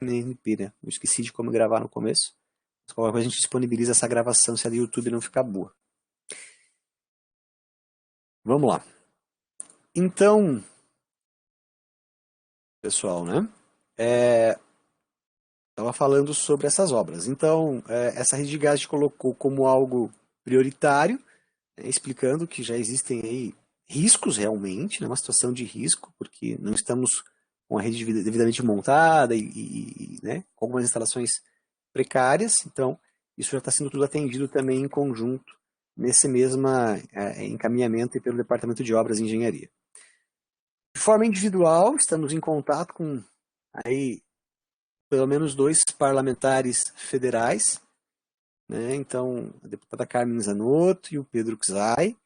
MP, né? Eu esqueci de como gravar no começo. Mas qualquer coisa a gente disponibiliza essa gravação se a do YouTube não ficar boa. Vamos lá. Então, pessoal, né? Estava falando sobre essas obras. Então, essa rede de gás a gente colocou como algo prioritário, né, explicando que já existem aí riscos realmente, né, uma situação de risco, porque não estamos com a rede devidamente montada né, com algumas instalações precárias. Então, isso já está sendo tudo atendido também em conjunto, nesse mesmo encaminhamento pelo Departamento de Obras e Engenharia. De forma individual, estamos em contato com aí pelo menos 2 parlamentares federais, né? Então, a deputada Carmen Zanotto e o Pedro Czai,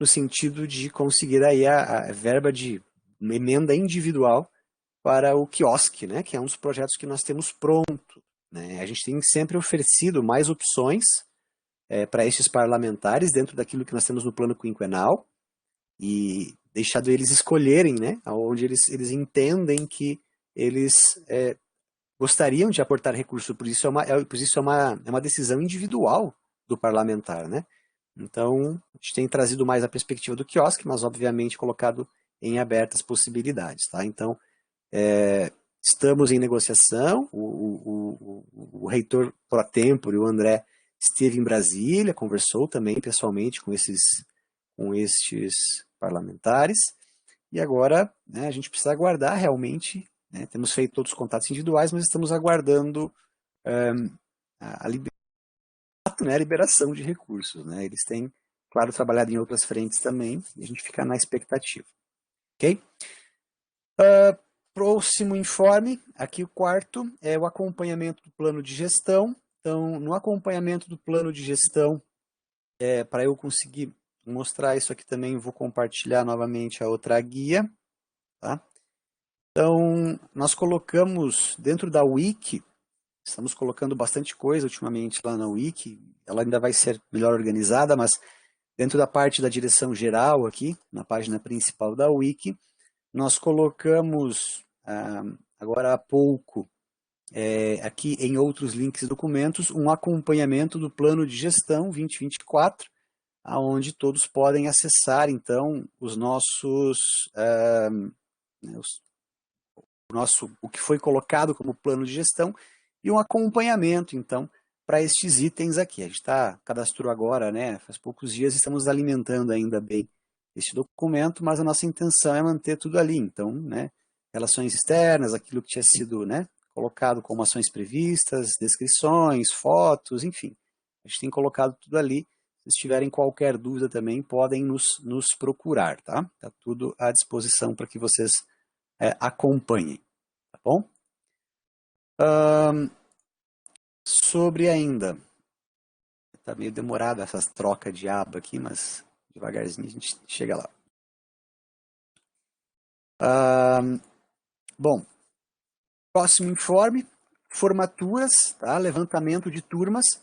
no sentido de conseguir aí a verba de uma emenda individual para o quiosque, né? Que é um dos projetos que nós temos pronto, né? A gente tem sempre oferecido mais opções para esses parlamentares dentro daquilo que nós temos no plano quinquenal e deixado eles escolherem, né? Onde eles entendem que eles gostariam de aportar recurso, por isso é uma decisão individual do parlamentar, né? Então, a gente tem trazido mais a perspectiva do quiosque, mas obviamente colocado em abertas possibilidades, tá? Então, estamos em negociação, o reitor pro tempore, o André, esteve em Brasília, conversou também pessoalmente com estes parlamentares, e agora, né, a gente precisa aguardar realmente, né, temos feito todos os contatos individuais, mas estamos aguardando a liberação de recursos, né? Eles têm, claro, trabalhado em outras frentes também, e a gente fica na expectativa. Ok? Próximo informe, aqui o quarto, é o acompanhamento do plano de gestão. Então, no acompanhamento do plano de gestão, para eu conseguir mostrar isso aqui também, vou compartilhar novamente a outra guia. Tá? Então, nós colocamos dentro da Wiki, estamos colocando bastante coisa ultimamente lá na Wiki, ela ainda vai ser melhor organizada, mas dentro da parte da direção geral aqui, na página principal da Wiki, nós colocamos agora há pouco, aqui em outros links e documentos, um acompanhamento do plano de gestão 2024, aonde todos podem acessar, então, os nossos, o que foi colocado como plano de gestão e um acompanhamento, então, para estes itens aqui. A gente cadastrou agora, né, faz poucos dias, estamos alimentando ainda bem este documento, mas a nossa intenção é manter tudo ali. Então, né, relações externas, aquilo que tinha sido, né, colocado como ações previstas, descrições, fotos, enfim. A gente tem colocado tudo ali. Se tiverem qualquer dúvida também, podem nos procurar, tá? Está tudo à disposição para que vocês acompanhem, tá bom? Sobre ainda, está meio demorado essa troca de aba aqui, mas devagarzinho a gente chega lá. Bom, próximo informe, formaturas, tá? Levantamento de turmas,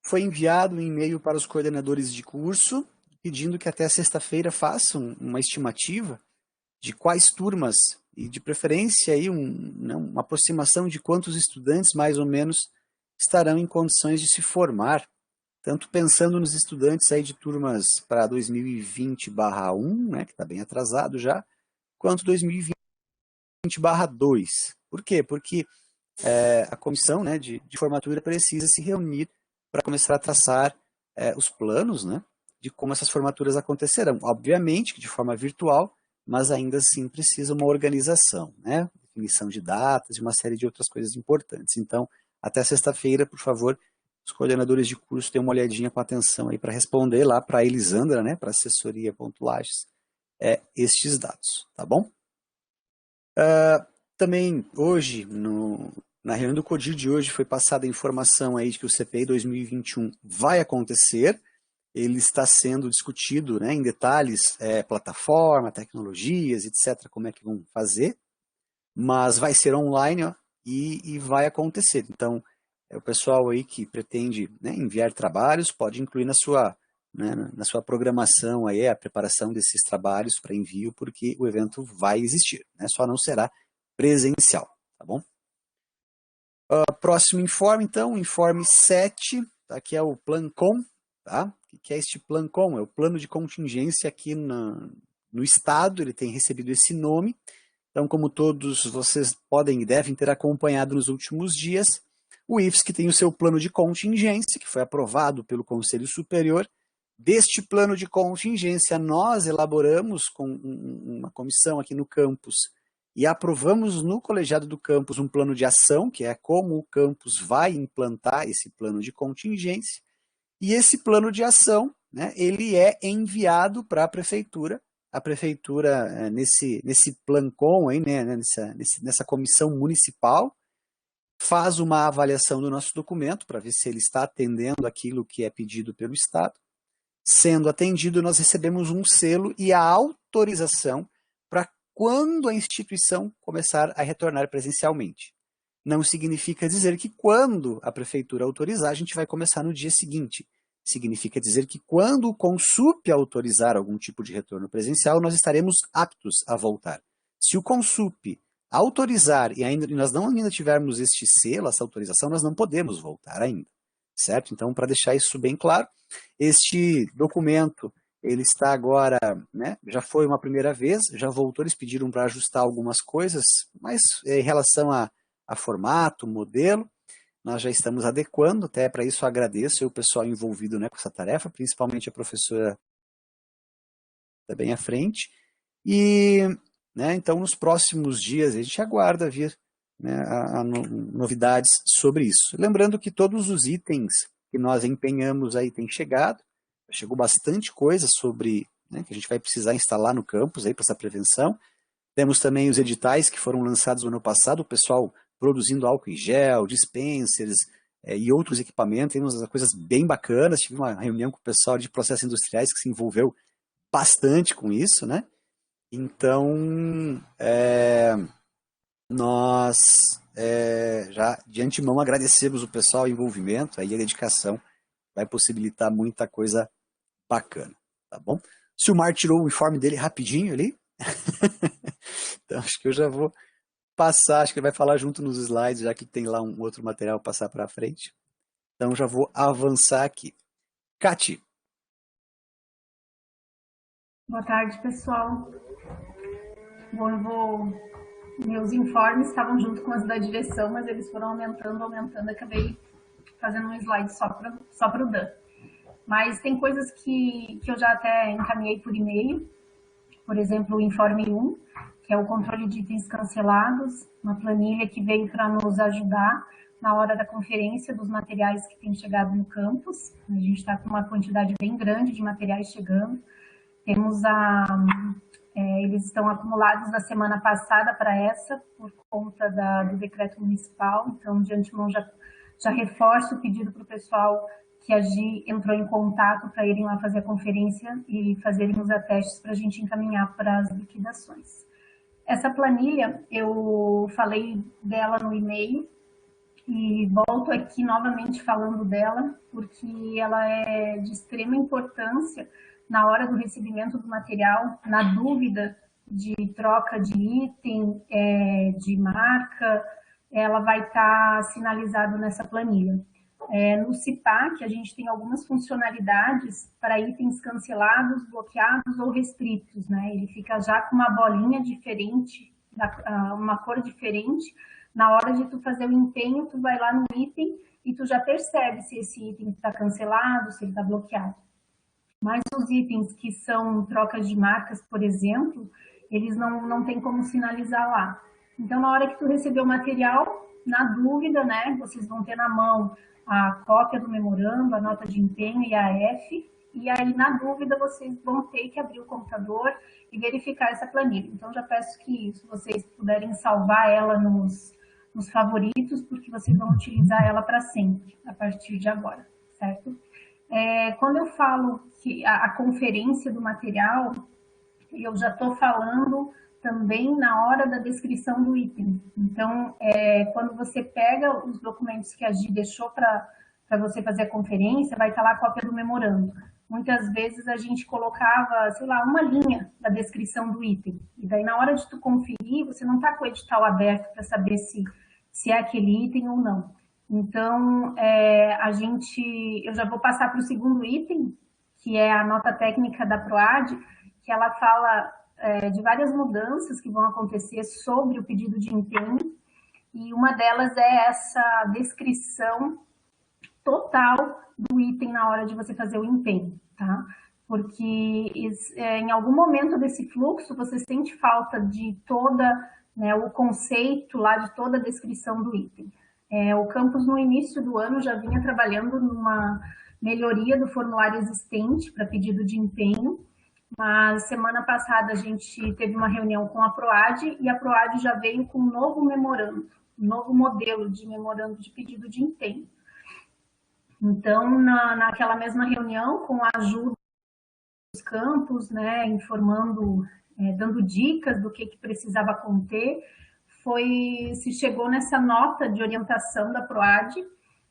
foi enviado um e-mail para os coordenadores de curso, pedindo que até sexta-feira façam uma estimativa de quais turmas, e de preferência aí uma aproximação de quantos estudantes mais ou menos estarão em condições de se formar, tanto pensando nos estudantes aí de turmas para 2020/1, né, que está bem atrasado já, quanto 2020/2. Por quê? Porque a comissão, né, de formatura precisa se reunir para começar a traçar os planos, né, de como essas formaturas acontecerão. Obviamente que de forma virtual, mas ainda assim precisa uma organização, né, definição de datas e uma série de outras coisas importantes. Então, até sexta-feira, por favor, os coordenadores de curso tenham uma olhadinha com atenção aí para responder lá para a Elisandra, né, para assessoria.lages, estes dados, tá bom? Também hoje, na reunião do CODIR de hoje, foi passada a informação aí de que o CPI 2021 vai acontecer. Ele está sendo discutido, né, em detalhes, plataforma, tecnologias, etc., como é que vão fazer, mas vai ser online, ó, e vai acontecer. Então, o pessoal aí que pretende, né, enviar trabalhos pode incluir né, na sua programação aí a preparação desses trabalhos para envio, porque o evento vai existir, né, só não será presencial, tá bom? Próximo informe, então, informe 7, tá? Que é o PLANCOM, tá? O que é este PLANCOM? É o plano de contingência aqui no estado, ele tem recebido esse nome. Então, como todos vocês podem e devem ter acompanhado nos últimos dias, o IFSC tem o seu plano de contingência, que foi aprovado pelo Conselho Superior. Deste plano de contingência, nós elaboramos com uma comissão aqui no campus e aprovamos no colegiado do campus um plano de ação, que é como o campus vai implantar esse plano de contingência. E esse plano de ação, né, ele é enviado para a prefeitura. A prefeitura, nesse PLANCOM, aí, né, nessa comissão municipal, faz uma avaliação do nosso documento para ver se ele está atendendo aquilo que é pedido pelo Estado. Sendo atendido, nós recebemos um selo e a autorização para quando a instituição começar a retornar presencialmente. Não significa dizer que quando a prefeitura autorizar, a gente vai começar no dia seguinte. Significa dizer que quando o Consup autorizar algum tipo de retorno presencial, nós estaremos aptos a voltar. Se o Consup autorizar e nós não ainda tivermos este selo, essa autorização, nós não podemos voltar ainda, certo? Então, para deixar isso bem claro, este documento, ele está agora, né, já foi uma primeira vez, já voltou, eles pediram para ajustar algumas coisas, mas em relação a formato, modelo, nós já estamos adequando, até para isso agradeço o pessoal envolvido, né, com essa tarefa, principalmente a professora está bem à frente, e, né, então nos próximos dias a gente aguarda vir, né, novidades sobre isso. Lembrando que todos os itens que nós empenhamos aí têm chegado, chegou bastante coisa sobre, né, que a gente vai precisar instalar no campus aí para essa prevenção. Temos também os editais que foram lançados no ano passado, o pessoal produzindo álcool em gel, dispensers e outros equipamentos, tem umas coisas bem bacanas. Tive uma reunião com o pessoal de processos industriais que se envolveu bastante com isso, né? Então, nós já de antemão agradecemos o pessoal, o envolvimento, aí a dedicação vai possibilitar muita coisa bacana, tá bom? O Silmar tirou o uniforme dele rapidinho ali, então acho que eu já vou passar, acho que ele vai falar junto nos slides, já que tem lá um outro material passar para frente. Então já vou avançar aqui. Cati. Boa tarde, pessoal. Bom, meus informes estavam junto com os da direção, mas eles foram aumentando, acabei fazendo um slide só para o Dan. Mas tem coisas que eu já até encaminhei por e-mail, por exemplo, o informe 1, que é o controle de itens cancelados, uma planilha que veio para nos ajudar na hora da conferência dos materiais que têm chegado no campus. A gente está com uma quantidade bem grande de materiais chegando. Temos eles estão acumulados da semana passada para essa, por conta do decreto municipal. Então, de antemão, já reforço o pedido para o pessoal que a Gi entrou em contato para irem lá fazer a conferência e fazerem os atestes para a gente encaminhar para as liquidações. Essa planilha, eu falei dela no e-mail e volto aqui novamente falando dela, porque ela é de extrema importância na hora do recebimento do material, na dúvida de troca de item, de marca, ela vai estar sinalizada nessa planilha. No CIPAC, a gente tem algumas funcionalidades para itens cancelados, bloqueados ou restritos, né? Ele fica já com uma bolinha diferente, uma cor diferente. Na hora de tu fazer o empenho, tu vai lá no item e tu já percebe se esse item está cancelado, se ele está bloqueado. Mas os itens que são trocas de marcas, por exemplo, eles não tem como sinalizar lá. Então, na hora que tu receber o material, na dúvida, né, vocês vão ter na mão a cópia do memorando, a nota de empenho e a F, e aí, na dúvida, vocês vão ter que abrir o computador e verificar essa planilha. Então, já peço que, se vocês puderem salvar ela nos favoritos, porque vocês vão utilizar ela para sempre, a partir de agora, certo? Quando eu falo que a conferência do material, eu já estou falando também na hora da descrição do item. Então, quando você pega os documentos que a Gi deixou para você fazer a conferência, vai estar lá a cópia do memorando. Muitas vezes a gente colocava, sei lá, uma linha da descrição do item. E daí, na hora de tu conferir, você não está com o edital aberto para saber se se é aquele item ou não. Então, eu já vou passar para o segundo item, que é a nota técnica da PROAD, que ela fala de várias mudanças que vão acontecer sobre o pedido de empenho, e uma delas é essa descrição total do item na hora de você fazer o empenho, tá? Porque em algum momento desse fluxo você sente falta de toda, né, o conceito lá, de toda a descrição do item. O campus, no início do ano, já vinha trabalhando numa melhoria do formulário existente para pedido de empenho, mas semana passada a gente teve uma reunião com a PROAD e a PROAD já veio com um novo memorando, um novo modelo de memorando de pedido de empenho. Então, naquela mesma reunião, com a ajuda dos campos, né, informando, dando dicas do que precisava conter, se chegou nessa nota de orientação da PROAD,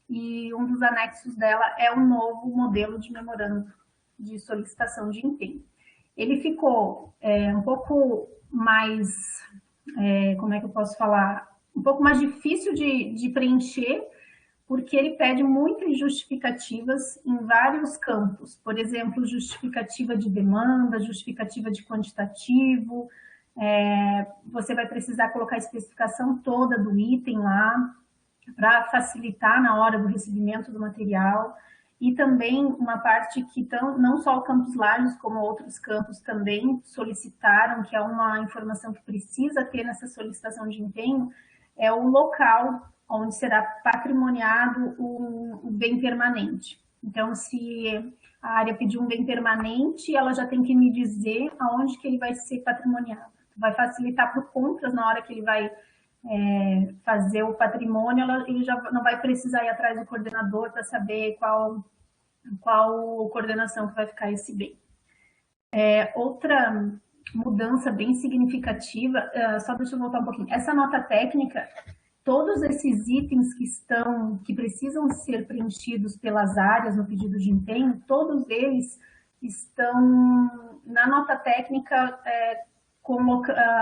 e um dos anexos dela é um novo modelo de memorando de solicitação de empenho. Ele ficou um pouco mais, como é que eu posso falar, um pouco mais difícil de preencher, porque ele pede muitas justificativas em vários campos. Por exemplo, justificativa de demanda, justificativa de quantitativo, você vai precisar colocar a especificação toda do item lá, para facilitar na hora do recebimento do material, e também uma parte que não só o Campus Lages, como outros campos também solicitaram, que é uma informação que precisa ter nessa solicitação de empenho, é o local onde será patrimoniado o bem permanente. Então, se a área pedir um bem permanente, ela já tem que me dizer aonde que ele vai ser patrimoniado. Vai facilitar para o Contras na hora que ele vai fazer o patrimônio, ele já não vai precisar ir atrás do coordenador para saber qual coordenação que vai ficar esse bem. Outra mudança bem significativa, só deixa eu voltar um pouquinho, essa nota técnica, todos esses itens que precisam ser preenchidos pelas áreas no pedido de empenho, todos eles estão na nota técnica.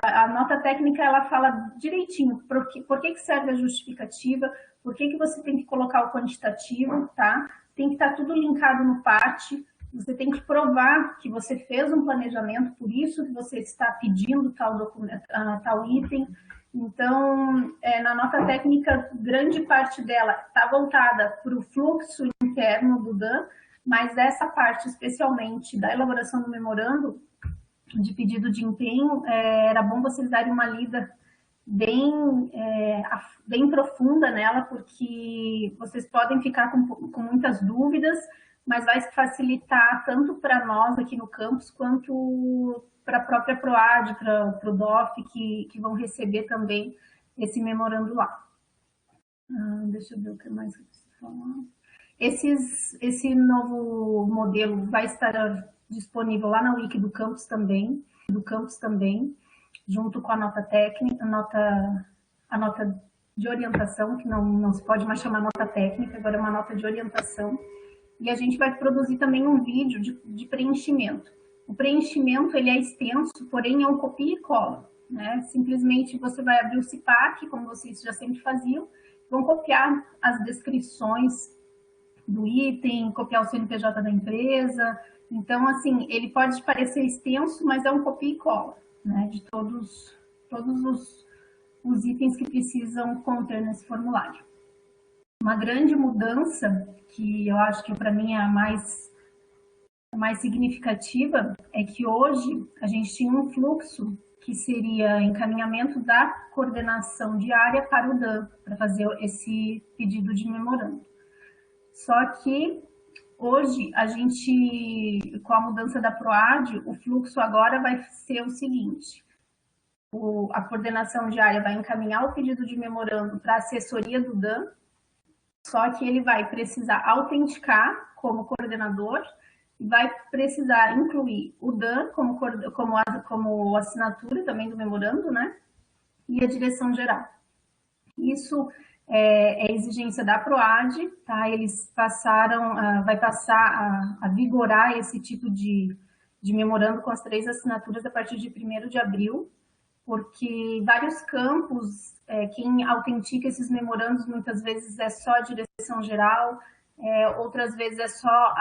A nota técnica, ela fala direitinho por que serve a justificativa, por que você tem que colocar o quantitativo, tá? Tem que estar tudo linkado no PAT, você tem que provar que você fez um planejamento, por isso que você está pedindo tal item. Então, na nota técnica, grande parte dela está voltada para o fluxo interno do DAN, mas essa parte, especialmente da elaboração do memorando, de pedido de empenho, era bom vocês darem uma lida bem profunda nela, porque vocês podem ficar com muitas dúvidas, mas vai facilitar tanto para nós aqui no campus, quanto para a própria PROAD, para o DOF, que vão receber também esse memorando lá. Deixa eu ver o que mais eu preciso falar. Esse novo modelo vai estar disponível lá na Wiki do campus também, junto com a nota técnica, a nota de orientação, que não se pode mais chamar nota técnica, agora é uma nota de orientação. E a gente vai produzir também um vídeo de preenchimento. O preenchimento, ele é extenso, porém é um copia e cola, né? Simplesmente você vai abrir o CIPAC, como vocês já sempre faziam, vão copiar as descrições do item, copiar o CNPJ da empresa. Então, assim, ele pode parecer extenso, mas é um copia e cola, né, de todos os itens que precisam conter nesse formulário. Uma grande mudança, que eu acho que para mim é a mais significativa, é que hoje a gente tinha um fluxo que seria encaminhamento da coordenação diária para o DAN, para fazer esse pedido de memorando. Só que hoje, a gente, com a mudança da PROAD, o fluxo agora vai ser o seguinte: a coordenação diária vai encaminhar o pedido de memorando para a assessoria do DAN, só que ele vai precisar autenticar como coordenador, e vai precisar incluir o DAN como assinatura também do memorando, né? E a direção geral. Isso é exigência da PROAD, tá? Eles vai passar a vigorar esse tipo de memorando com as 3 assinaturas a partir de 1º de abril. porque vários campos, quem autentica esses memorandos muitas vezes é só a direção geral, outras vezes é só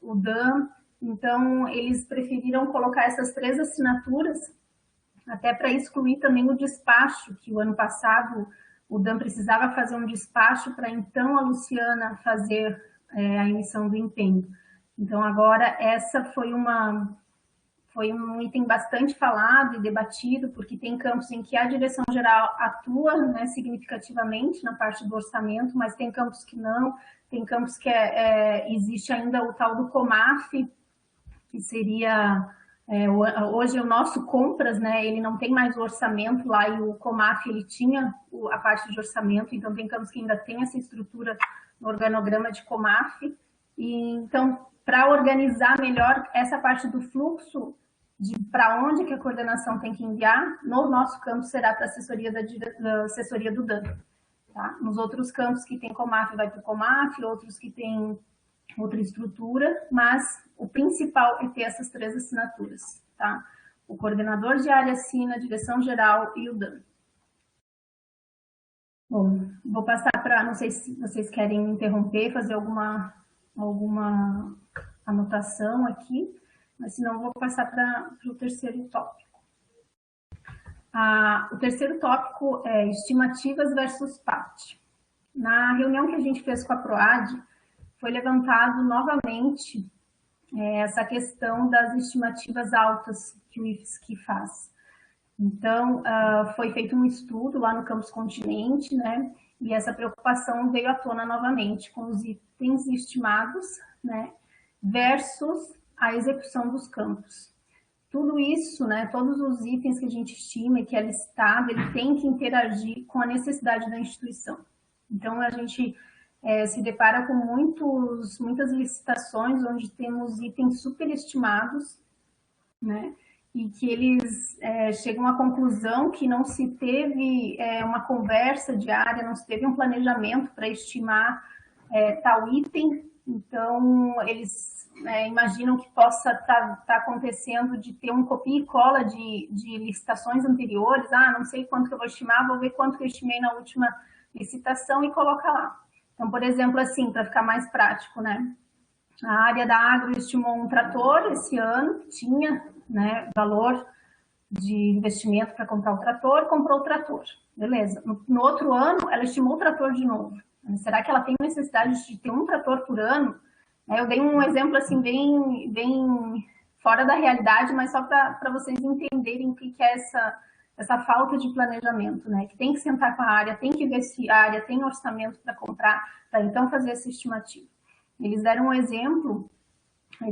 o DAM, então eles preferiram colocar essas 3 assinaturas, até para excluir também o despacho, que o ano passado o DAM precisava fazer um despacho para então a Luciana fazer a emissão do empenho. Então agora essa foi um item bastante falado e debatido, porque tem campos em que a direção geral atua, né, significativamente na parte do orçamento, mas tem campos que não, tem campos que existe ainda o tal do COMAF, que seria, hoje o nosso compras, né, ele não tem mais o orçamento lá, e o COMAF ele tinha a parte de orçamento, então tem campos que ainda tem essa estrutura no organograma de COMAF, e então, para organizar melhor essa parte do fluxo, de para onde que a coordenação tem que enviar, no nosso campo será para a assessoria da assessoria do DAN. Tá? Nos outros campos que tem COMAF vai para o COMAF, outros que tem outra estrutura, mas o principal é ter essas 3 assinaturas. Tá? O coordenador de área assina, a direção geral e o DAN. Bom, vou passar para, não sei se vocês querem interromper, fazer alguma anotação aqui, mas senão vou passar para o terceiro tópico. O terceiro tópico é estimativas versus PAT. Na reunião que a gente fez com a PROAD, foi levantado novamente essa questão das estimativas altas que o IFSC faz. Então, foi feito um estudo lá no Campus Continente, né, e essa preocupação veio à tona novamente com os itens estimados, né, versus a execução dos campos. Tudo isso, né, todos os itens que a gente estima e que é listado, ele tem que interagir com a necessidade da instituição. Então, a gente se depara com muitas licitações onde temos itens superestimados, né, e que eles chegam à conclusão que não se teve uma conversa diária, não se teve um planejamento para estimar tal item, então eles imaginam que possa estar acontecendo de ter um copia e cola de licitações anteriores, não sei quanto que eu vou estimar, vou ver quanto que eu estimei na última licitação e coloca lá. Então, por exemplo, assim, para ficar mais prático, né? A área da agro estimou um trator esse ano, tinha, né, valor de investimento para comprar o trator, comprou o trator. Beleza. No outro ano, ela estimou o trator de novo. Será que ela tem necessidade de ter um trator por ano? Eu dei um exemplo assim bem fora da realidade, mas só para vocês entenderem o que é essa falta de planejamento, né? Que tem que sentar com a área, tem que ver se a área tem orçamento para comprar, para então fazer essa estimativa. Eles deram um exemplo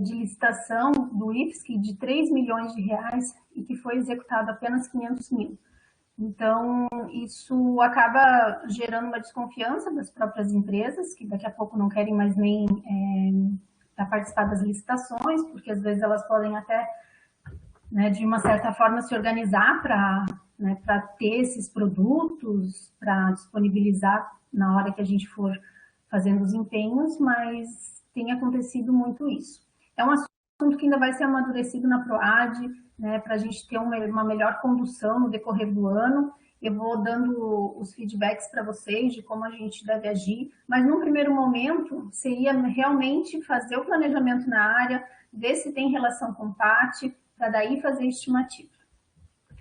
de licitação do IFSC de 3 milhões de reais e que foi executado apenas 500 mil. Então, isso acaba gerando uma desconfiança das próprias empresas, que daqui a pouco não querem mais nem participar das licitações, porque às vezes elas podem até, né, de uma certa forma, se organizar para ter esses produtos, para disponibilizar na hora que a gente for fazendo os empenhos, mas tem acontecido muito isso. É um assunto que ainda vai ser amadurecido na PROAD, né, para a gente ter uma melhor condução no decorrer do ano. Eu vou dando os feedbacks para vocês de como a gente deve agir, mas num primeiro momento seria realmente fazer o planejamento na área, ver se tem relação com o PAT, para daí fazer estimativa.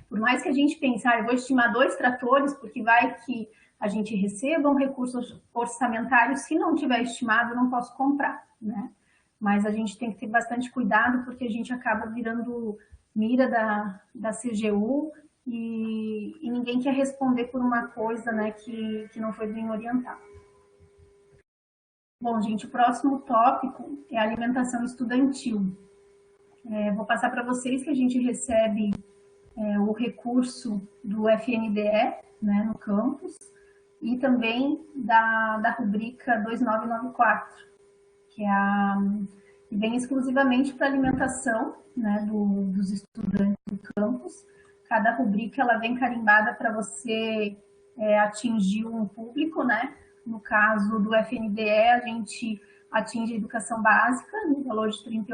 Por mais que a gente pense, eu vou estimar 2 tratores, porque vai que a gente receba um recurso orçamentário, se não tiver estimado, eu não posso comprar, né? Mas a gente tem que ter bastante cuidado, porque a gente acaba virando mira da CGU e ninguém quer responder por uma coisa, né, que não foi bem orientada. Bom, gente, o próximo tópico é a alimentação estudantil. Vou passar para vocês que a gente recebe o recurso do FNDE, né, no campus, e também da rubrica 2994, que vem exclusivamente para alimentação, né, dos estudantes do campus. Cada rubrica ela vem carimbada para você atingir um público, né? No caso do FNDE, a gente atinge a educação básica, no valor de R$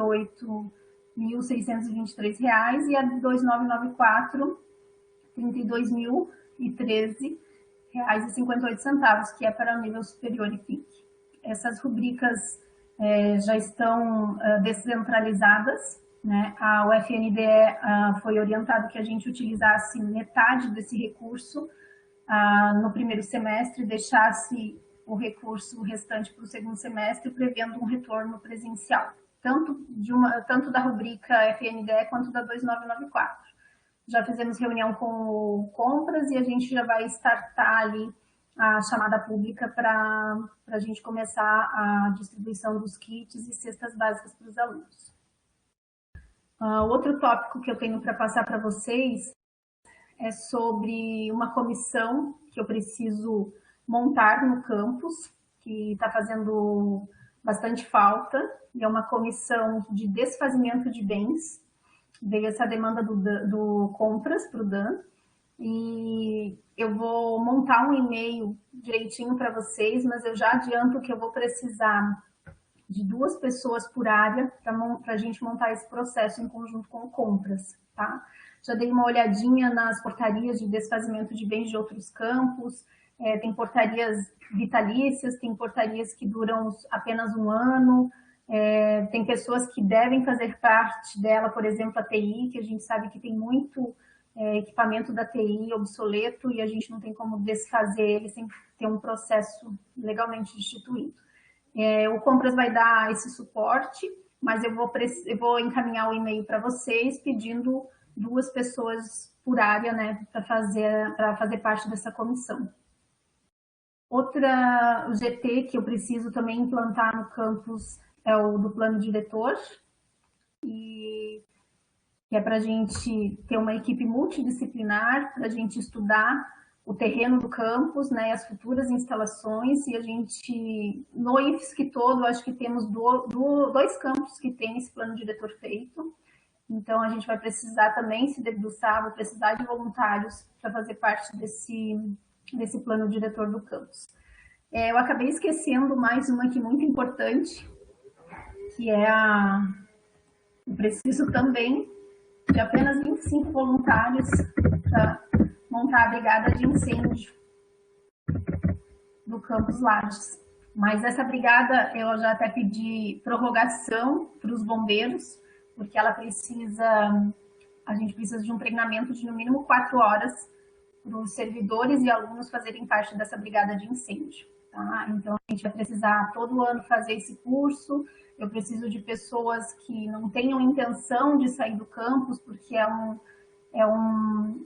38.623, e a 2994 32.013,58, que é para o nível superior e FIC. Essas rubricas já estão descentralizadas, né? A UFNDE foi orientado que a gente utilizasse metade desse recurso no primeiro semestre e deixasse o recurso restante para o segundo semestre, prevendo um retorno presencial, tanto da rubrica FNDE quanto da 2994. Já fizemos reunião com o Compras e a gente já vai startar ali a chamada pública para a gente começar a distribuição dos kits e cestas básicas para os alunos. Outro tópico que eu tenho para passar para vocês é sobre uma comissão que eu preciso montar no campus, que está fazendo bastante falta, e é uma comissão de desfazimento de bens. Veio essa demanda do Compras para o Dan, e eu vou montar um e-mail direitinho para vocês, mas eu já adianto que eu vou precisar de 2 pessoas por área para a gente montar esse processo em conjunto com o Compras, tá? Já dei uma olhadinha nas portarias de desfazimento de bens de outros campos, tem portarias vitalícias, tem portarias que duram apenas 1 ano, tem pessoas que devem fazer parte dela, por exemplo, a TI, que a gente sabe que tem muito equipamento da TI obsoleto e a gente não tem como desfazer ele sem ter um processo legalmente instituído. O Compras vai dar esse suporte, mas eu vou encaminhar o e-mail para vocês pedindo 2 pessoas por área, né, para fazer parte dessa comissão. Outra GT que eu preciso também implantar no campus é o do plano diretor, e que é para a gente ter uma equipe multidisciplinar, para a gente estudar o terreno do campus, né, as futuras instalações, e a gente, no IFSC todo, acho que temos 2 campos que tem esse plano diretor feito, então a gente vai precisar também se debruçar, vai precisar de voluntários para fazer parte desse plano diretor do campus. Eu acabei esquecendo mais uma aqui muito importante, que é eu preciso também de apenas 25 voluntários para montar a brigada de incêndio do campus Lages. Mas essa brigada eu já até pedi prorrogação para os bombeiros, porque a gente precisa de um treinamento de no mínimo 4 horas para os servidores e alunos fazerem parte dessa brigada de incêndio. Tá? Então, a gente vai precisar todo ano fazer esse curso. Eu preciso de pessoas que não tenham intenção de sair do campus, porque é um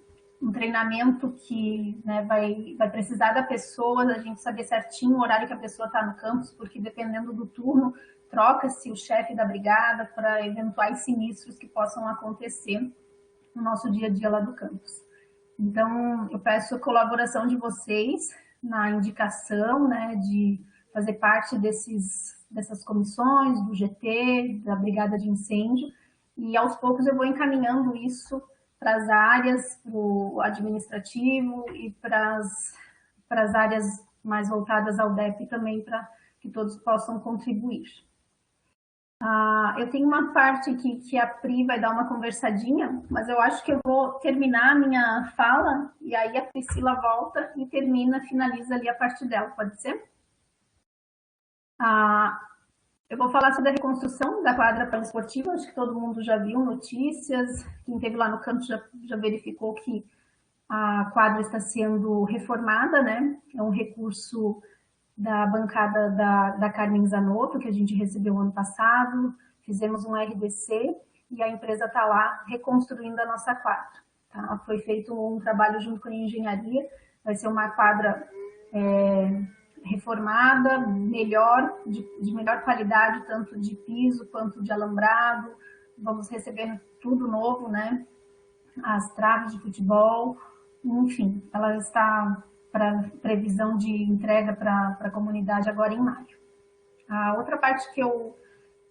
treinamento que, né, vai precisar da pessoa, a gente saber certinho o horário que a pessoa está no campus, porque dependendo do turno, troca-se o chefe da brigada para eventuais sinistros que possam acontecer no nosso dia a dia lá do campus. Então, eu peço a colaboração de vocês na indicação, né, de fazer parte dessas comissões, do GT, da Brigada de Incêndio, e aos poucos eu vou encaminhando isso para as áreas, para o administrativo e para as áreas mais voltadas ao DEP também, para que todos possam contribuir. Eu tenho uma parte aqui que a Pri vai dar uma conversadinha, mas eu acho que eu vou terminar a minha fala e aí a Priscila volta e finaliza ali a parte dela, pode ser? Eu vou falar sobre a reconstrução da quadra poliesportiva, acho que todo mundo já viu notícias, quem esteve lá no campo já verificou que a quadra está sendo reformada, né? É um recurso da bancada da Carmen Zanotto, que a gente recebeu ano passado, fizemos um RDC e a empresa está lá reconstruindo a nossa quadra. Tá? Foi feito um trabalho junto com a engenharia, vai ser uma quadra reformada, de melhor qualidade, tanto de piso quanto de alambrado, vamos receber tudo novo, né? As traves de futebol, enfim, ela está para previsão de entrega para a comunidade agora em maio. A outra parte que eu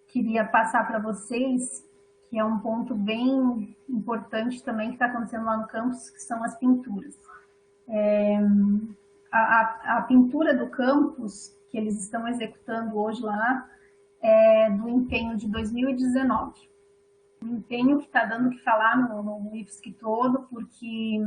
queria passar para vocês, que é um ponto bem importante também que está acontecendo lá no campus, que são as pinturas. A pintura do campus, que eles estão executando hoje lá, é do empenho de 2019. Um empenho que está dando o que falar no IFSC todo, porque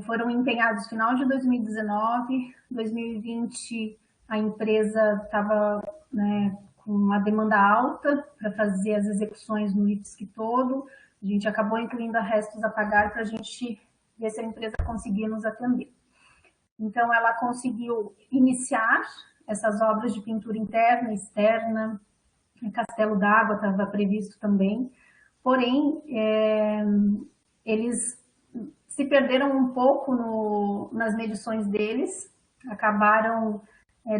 foram empenhados no final de 2019, 2020 a empresa estava, né, com uma demanda alta para fazer as execuções no IPSC todo, a gente acabou incluindo a restos a pagar para a gente ver se a empresa conseguia nos atender. Então, ela conseguiu iniciar essas obras de pintura interna e externa, Castelo d'Água estava previsto também, porém, eles se perderam um pouco nas medições deles, acabaram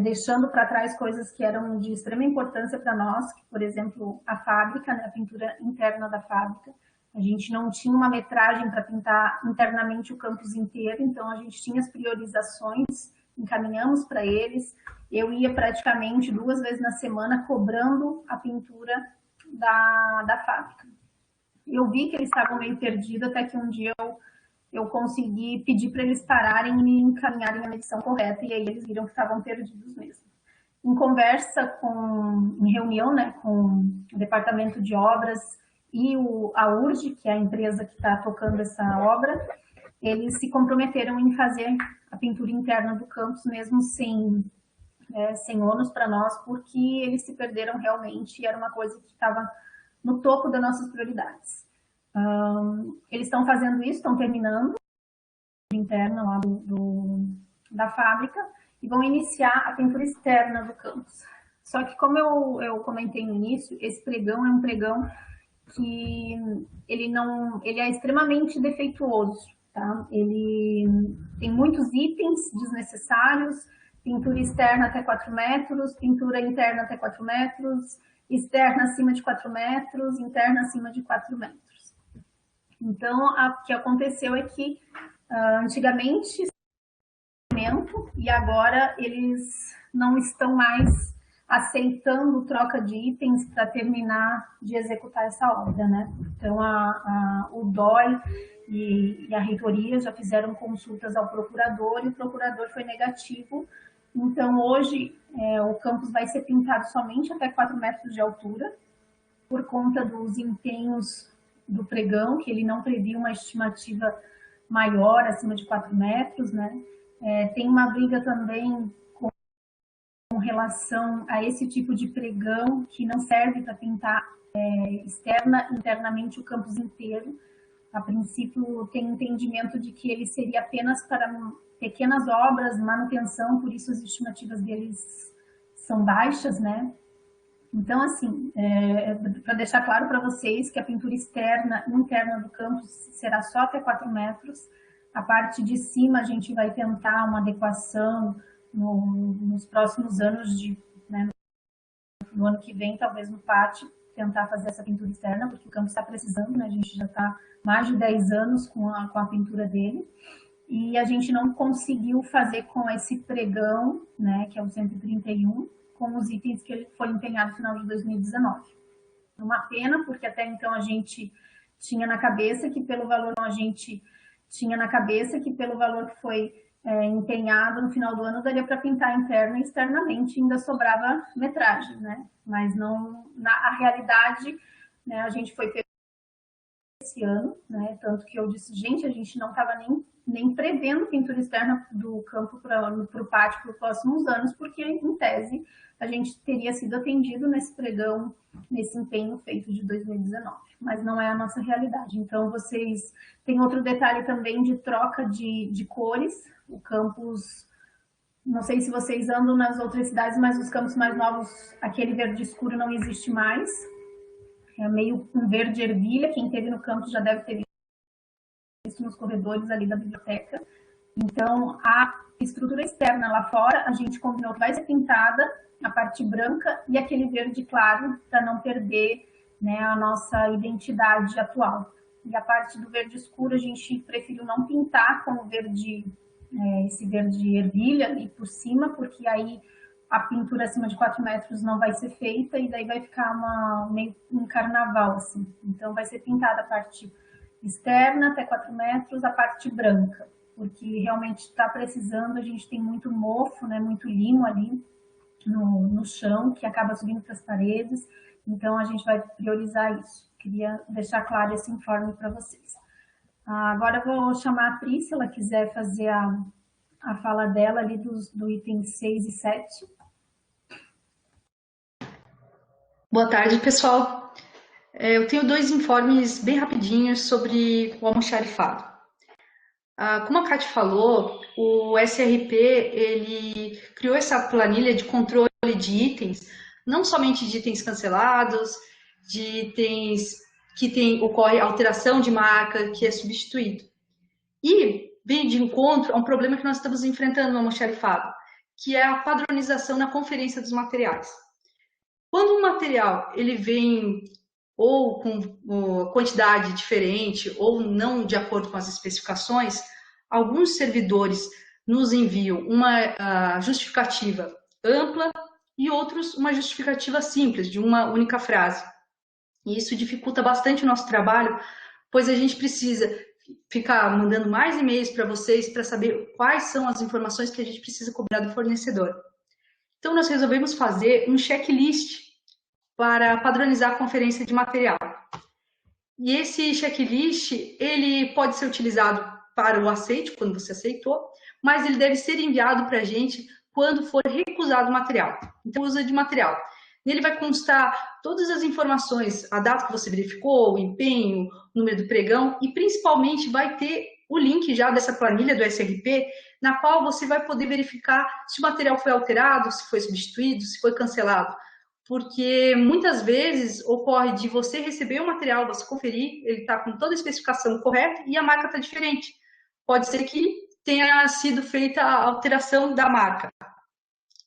deixando para trás coisas que eram de extrema importância para nós, que, por exemplo, a fábrica, né, a pintura interna da fábrica. A gente não tinha uma metragem para pintar internamente o campus inteiro, então a gente tinha as priorizações, encaminhamos para eles. Eu ia praticamente 2 vezes na semana cobrando a pintura da fábrica. Eu vi que eles estavam meio perdidos, até que um dia eu consegui pedir para eles pararem e me encaminharem a medição correta, e aí eles viram que estavam perdidos mesmo. Em conversa em reunião, né, com o departamento de obras e a URG, que é a empresa que está tocando essa obra, eles se comprometeram em fazer a pintura interna do campus, mesmo sem ônus para nós, porque eles se perderam realmente e era uma coisa que estava no topo das nossas prioridades. Eles estão fazendo isso, estão terminando a interna lá da fábrica e vão iniciar a pintura externa do campus. Só que, como eu comentei no início, esse pregão é um pregão que ele é extremamente defeituoso, tá? Ele tem muitos itens desnecessários, pintura externa até 4 metros, pintura interna até 4 metros, externa acima de 4 metros, interna acima de 4 metros. Então, o que aconteceu é que antigamente e agora eles não estão mais aceitando troca de itens para terminar de executar essa obra, né? Então, o DOI e a reitoria já fizeram consultas ao procurador e o procurador foi negativo. Então, hoje, o campus vai ser pintado somente até 4 metros de altura, por conta dos empenhos do pregão, que ele não previa uma estimativa maior, acima de 4 metros, né? Tem uma briga também com relação a esse tipo de pregão, que não serve para pintar internamente o campus inteiro. A princípio, tem entendimento de que ele seria apenas para pequenas obras, manutenção, por isso as estimativas deles são baixas, né? Então, assim, para deixar claro para vocês que a pintura externa e interna do campus será só até 4 metros. A parte de cima a gente vai tentar uma adequação nos próximos anos, né, no ano que vem, talvez no pátio, tentar fazer essa pintura externa, porque o campus está precisando, né? A gente já está mais de 10 anos com a pintura dele. E a gente não conseguiu fazer com esse pregão, né, que é o 131, com os itens que ele foi empenhado no final de 2019. Uma pena, porque até então a gente tinha na cabeça que pelo valor que foi empenhado no final do ano, daria para pintar interna e externamente, ainda sobrava metragem, né? Mas não, a realidade, né, a gente foi esse ano, né? Tanto que eu disse, gente, a gente não estava nem prevendo pintura externa do campo para o pátio para os próximos anos, porque, em tese, a gente teria sido atendido nesse pregão, nesse empenho feito de 2019. Mas não é a nossa realidade. Então, vocês... Tem outro detalhe também de troca de cores. O campus... Não sei se vocês andam nas outras cidades, mas os campos mais novos, aquele verde escuro não existe mais. É meio um verde ervilha. Quem esteve no campus já deve ter visto nos corredores ali da biblioteca. Então, a estrutura externa lá fora, a gente combinou que vai ser pintada a parte branca e aquele verde claro, para não perder, né, a nossa identidade atual. E a parte do verde escuro, a gente preferiu não pintar com o verde, esse verde ervilha ali por cima, porque aí a pintura acima de 4 metros não vai ser feita e daí vai ficar meio um carnaval, assim. Então, vai ser pintada a parte externa até 4 metros, a parte branca, porque realmente está precisando, a gente tem muito mofo, né, muito limo ali no chão, que acaba subindo para as paredes, então a gente vai priorizar isso. Queria deixar claro esse informe para vocês. Agora eu vou chamar a Pri, se ela quiser fazer a fala dela ali do item 6 e 7. Boa tarde, pessoal. Eu tenho dois informes bem rapidinhos sobre o almoxarifado. Como a Kate falou, o SRP ele criou essa planilha de controle de itens, não somente de itens cancelados, de itens que ocorre alteração de marca, que é substituído. E vem de encontro a um problema que nós estamos enfrentando no almoxarifado, que é a padronização na conferência dos materiais. Quando um material ele vem ou com quantidade diferente ou não de acordo com as especificações, alguns servidores nos enviam uma justificativa ampla e outros uma justificativa simples, de uma única frase. E isso dificulta bastante o nosso trabalho, pois a gente precisa ficar mandando mais e-mails para vocês para saber quais são as informações que a gente precisa cobrar do fornecedor. Então, nós resolvemos fazer um checklist para padronizar a conferência de material. E esse checklist, ele pode ser utilizado para o aceite, quando você aceitou, mas ele deve ser enviado para a gente quando for recusado o material. Então, usa de material. Nele vai constar todas as informações, a data que você verificou, o empenho, o número do pregão, e principalmente vai ter o link já dessa planilha do SRP, na qual você vai poder verificar se o material foi alterado, se foi substituído, se foi cancelado. Porque muitas vezes ocorre de você receber o material, você conferir, ele está com toda a especificação correta e a marca está diferente. Pode ser que tenha sido feita a alteração da marca.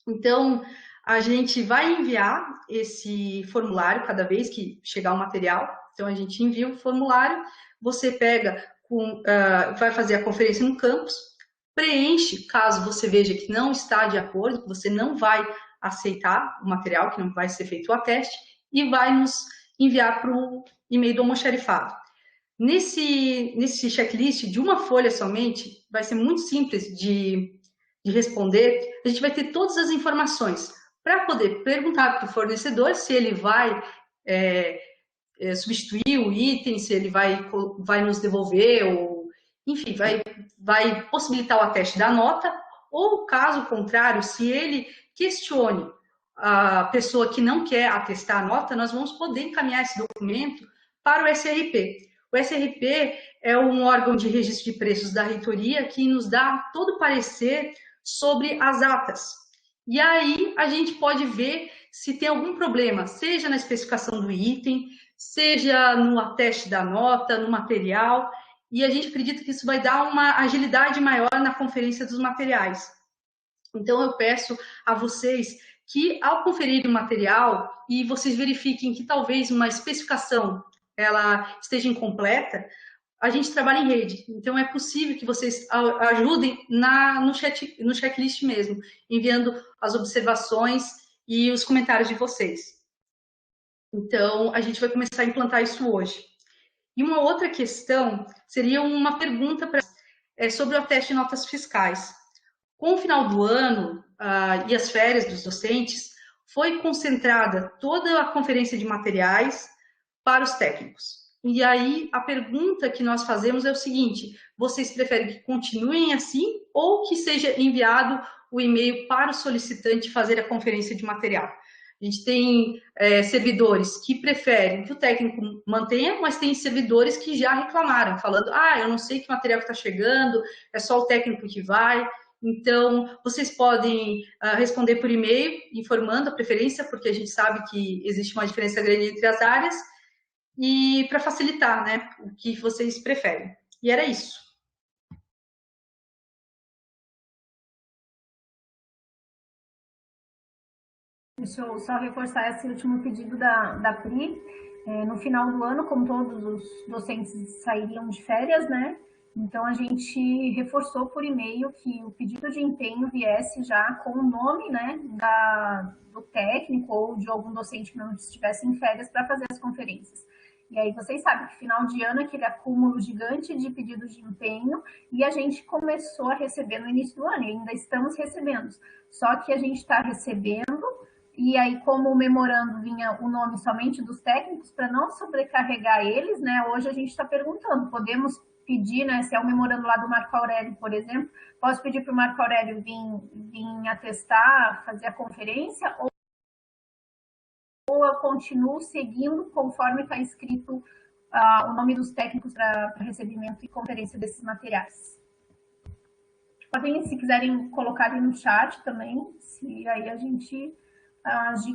Então, a gente vai enviar esse formulário cada vez que chegar o material. Então, a gente envia o formulário, você pega, vai fazer a conferência no campus, preenche, caso você veja que não está de acordo, que você não vai aceitar o material, que não vai ser feito o ateste, e vai nos enviar para o e-mail do almoxarifado. Nesse checklist, de uma folha somente, vai ser muito simples de responder, a gente vai ter todas as informações para poder perguntar para o fornecedor se ele vai substituir o item, se ele vai nos devolver, ou enfim, vai possibilitar o ateste da nota, ou caso contrário, se ele questione a pessoa que não quer atestar a nota, nós vamos poder encaminhar esse documento para o SRP. O SRP é um órgão de registro de preços da reitoria que nos dá todo o parecer sobre as atas. E aí a gente pode ver se tem algum problema, seja na especificação do item, seja no ateste da nota, no material, e a gente acredita que isso vai dar uma agilidade maior na conferência dos materiais. Então, eu peço a vocês que, ao conferir o material e vocês verifiquem que talvez uma especificação ela esteja incompleta, a gente trabalha em rede. Então, é possível que vocês ajudem no checklist mesmo, enviando as observações e os comentários de vocês. Então, a gente vai começar a implantar isso hoje. E uma outra questão seria uma pergunta sobre o ateste de notas fiscais. Com o final do ano e as férias dos docentes, foi concentrada toda a conferência de materiais para os técnicos. E aí, a pergunta que nós fazemos é o seguinte: vocês preferem que continuem assim ou que seja enviado o e-mail para o solicitante fazer a conferência de material? A gente tem servidores que preferem que o técnico mantenha, mas tem servidores que já reclamaram, falando: eu não sei que material que está chegando, é só o técnico que vai. Então, vocês podem responder por e-mail, informando a preferência, porque a gente sabe que existe uma diferença grande entre as áreas, e para facilitar, né, o que vocês preferem. E era isso. Deixa eu só reforçar esse último pedido da Pri. No final do ano, como todos os docentes sairiam de férias, né? Então, a gente reforçou por e-mail que o pedido de empenho viesse já com o nome, né, do técnico ou de algum docente que não estivesse em férias para fazer as conferências. E aí vocês sabem que final de ano é aquele acúmulo gigante de pedidos de empenho e a gente começou a receber no início do ano e ainda estamos recebendo. Só que a gente está recebendo e aí, como o memorando vinha o nome somente dos técnicos, para não sobrecarregar eles, né? Hoje a gente está perguntando, podemos pedir, né, se é o memorando lá do Marco Aurélio, por exemplo, posso pedir para o Marco Aurélio vir atestar, fazer a conferência, ou eu continuo seguindo conforme está escrito o nome dos técnicos para recebimento e conferência desses materiais. Podem, se quiserem, colocar ali no chat também, se aí a gente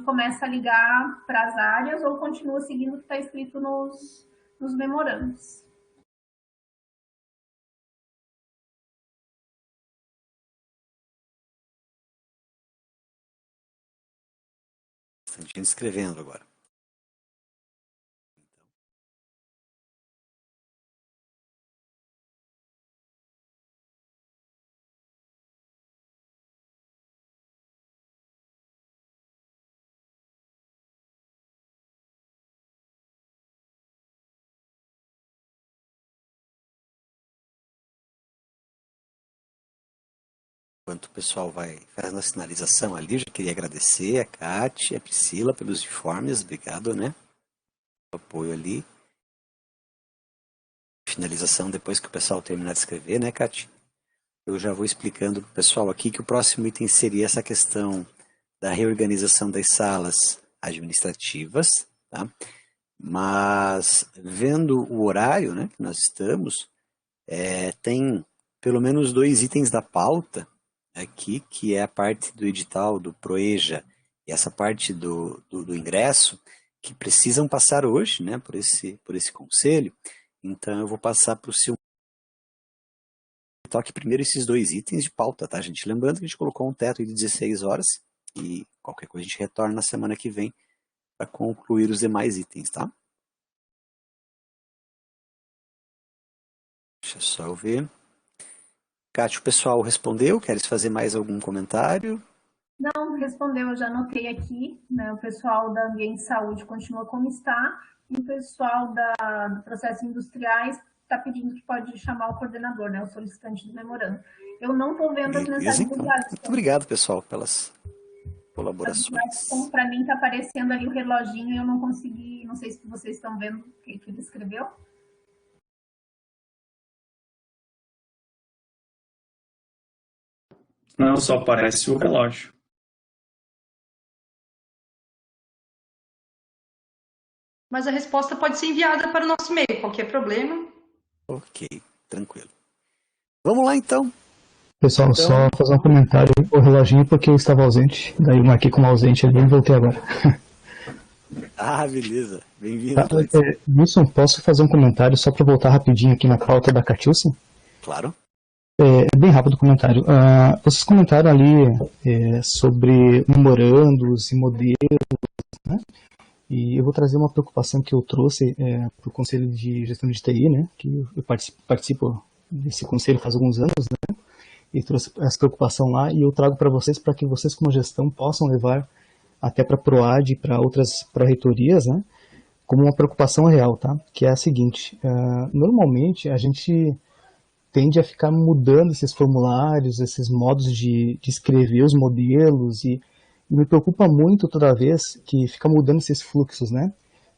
começa a ligar para as áreas ou continua seguindo o que está escrito nos memorandos. Bastante gente escrevendo agora. Enquanto o pessoal vai fazendo a sinalização ali, eu já queria agradecer a Kátia e a Priscila pelos informes. Obrigado, né? O apoio ali. Finalização depois que o pessoal terminar de escrever, né, Kátia? Eu já vou explicando para o pessoal aqui que o próximo item seria essa questão da reorganização das salas administrativas, tá? Mas, vendo o horário, né, que nós estamos, tem pelo menos 2 itens da pauta aqui, que é a parte do edital do PROEJA e essa parte do ingresso, que precisam passar hoje, né, por esse conselho. Então eu vou passar para o seu toque primeiro esses 2 itens de pauta, tá, gente? Lembrando que a gente colocou um teto de 16 horas e qualquer coisa a gente retorna na semana que vem para concluir os demais itens, tá? Deixa só eu ver. Kátia, o pessoal respondeu? Queres fazer mais algum comentário? Não, respondeu, eu já anotei aqui, né? O pessoal da Ambiente e Saúde continua como está, e o pessoal do Processos Industriais está pedindo que pode chamar o coordenador, né? O solicitante do memorando. Eu não estou vendo as mensagens enviadas. Muito obrigado, pessoal, pelas colaborações. Para mim está aparecendo ali o reloginho e eu não consegui, não sei se vocês estão vendo o que ele escreveu. Não, só aparece o relógio. Mas a resposta pode ser enviada para o nosso e-mail, qualquer problema. Ok, tranquilo. Vamos lá, então. Pessoal, Então... só fazer um comentário, o reloginho, porque eu estava ausente, daí eu marquei como ausente ali e voltei agora. Ah, beleza. Bem-vindo. Wilson, posso fazer um comentário só para voltar rapidinho aqui na pauta da Catiúcia? Claro. Bem rápido o comentário. Vocês comentaram ali sobre memorandos e modelos, né? E eu vou trazer uma preocupação que eu trouxe para o Conselho de Gestão de TI, né? Que eu participo desse conselho faz alguns anos, né? E trouxe essa preocupação lá e eu trago para vocês, para que vocês como gestão possam levar até para a PROAD e para outras pró-reitorias, né? Como uma preocupação real, tá? Que é a seguinte, normalmente a gente tende a ficar mudando esses formulários, esses modos de escrever os modelos e me preocupa muito toda vez que fica mudando esses fluxos, né,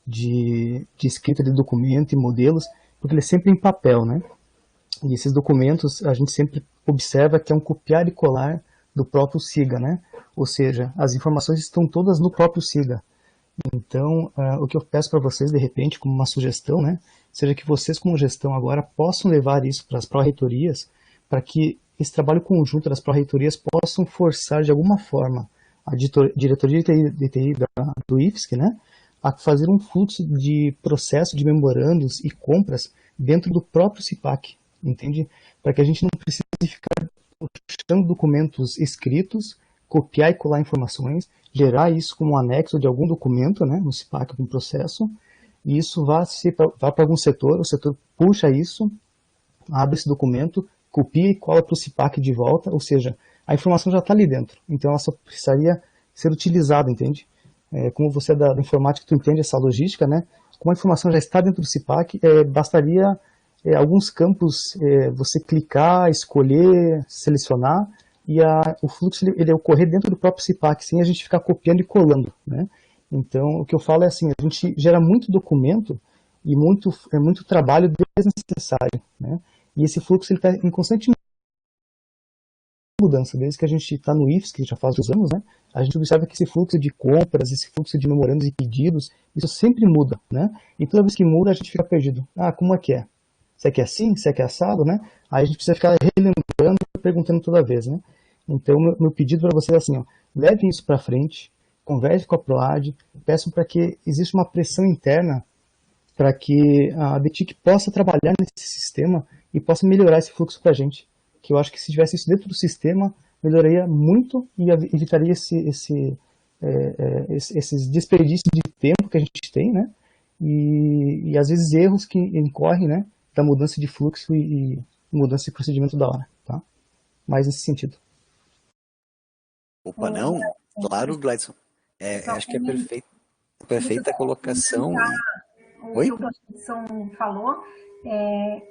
de escrita de documento e modelos, porque ele é sempre em papel, né, e esses documentos a gente sempre observa que é um copiar e colar do próprio SIGA, né, ou seja, as informações estão todas no próprio SIGA. Então, o que eu peço para vocês, de repente, como uma sugestão, né, seja que vocês, como gestão agora, possam levar isso para as pró-reitorias, para que esse trabalho conjunto das pró-reitorias possam forçar, de alguma forma, a diretoria de TI do IFSC, né, a fazer um fluxo de processo de memorandos e compras dentro do próprio CIPAC, entende? Para que a gente não precise ficar puxando documentos escritos, copiar e colar informações, gerar isso como um anexo de algum documento, né, no CIPAC, algum processo, e isso vá para algum setor, o setor puxa isso, abre esse documento, copia e cola para o CIPAC de volta, ou seja, a informação já está ali dentro, então ela só precisaria ser utilizada, entende? Como você é da informática, tu entende essa logística, né? Como a informação já está dentro do CIPAC, bastaria alguns campos você clicar, escolher, selecionar, e o fluxo ele ocorrer dentro do próprio CIPAC, sem a gente ficar copiando e colando, né? Então, o que eu falo é assim, a gente gera muito documento e muito trabalho desnecessário, né? E esse fluxo está em constante mudança, desde que a gente está no IFES, que já faz 2 anos, né? A gente observa que esse fluxo de compras, esse fluxo de memorandos e pedidos, isso sempre muda, né? E toda vez que muda, a gente fica perdido. Ah, como é que é? Se é que é assim? Se é que é assado, né? Aí a gente precisa ficar relembrando, perguntando toda vez, né? Então, meu pedido para vocês é assim, ó, levem isso para frente, converse com a PROAD, peçam para que exista uma pressão interna para que a DTIC possa trabalhar nesse sistema e possa melhorar esse fluxo para a gente. Que eu acho que se tivesse isso dentro do sistema, melhoraria muito e evitaria esses desperdícios de tempo que a gente tem, né? E às vezes erros que incorrem, né? Da mudança de fluxo e mudança de procedimento da hora, tá? Mais nesse sentido. Opa, não? Claro, Gladson. Acho que é perfeita a colocação. O Oi? que o Gladson falou,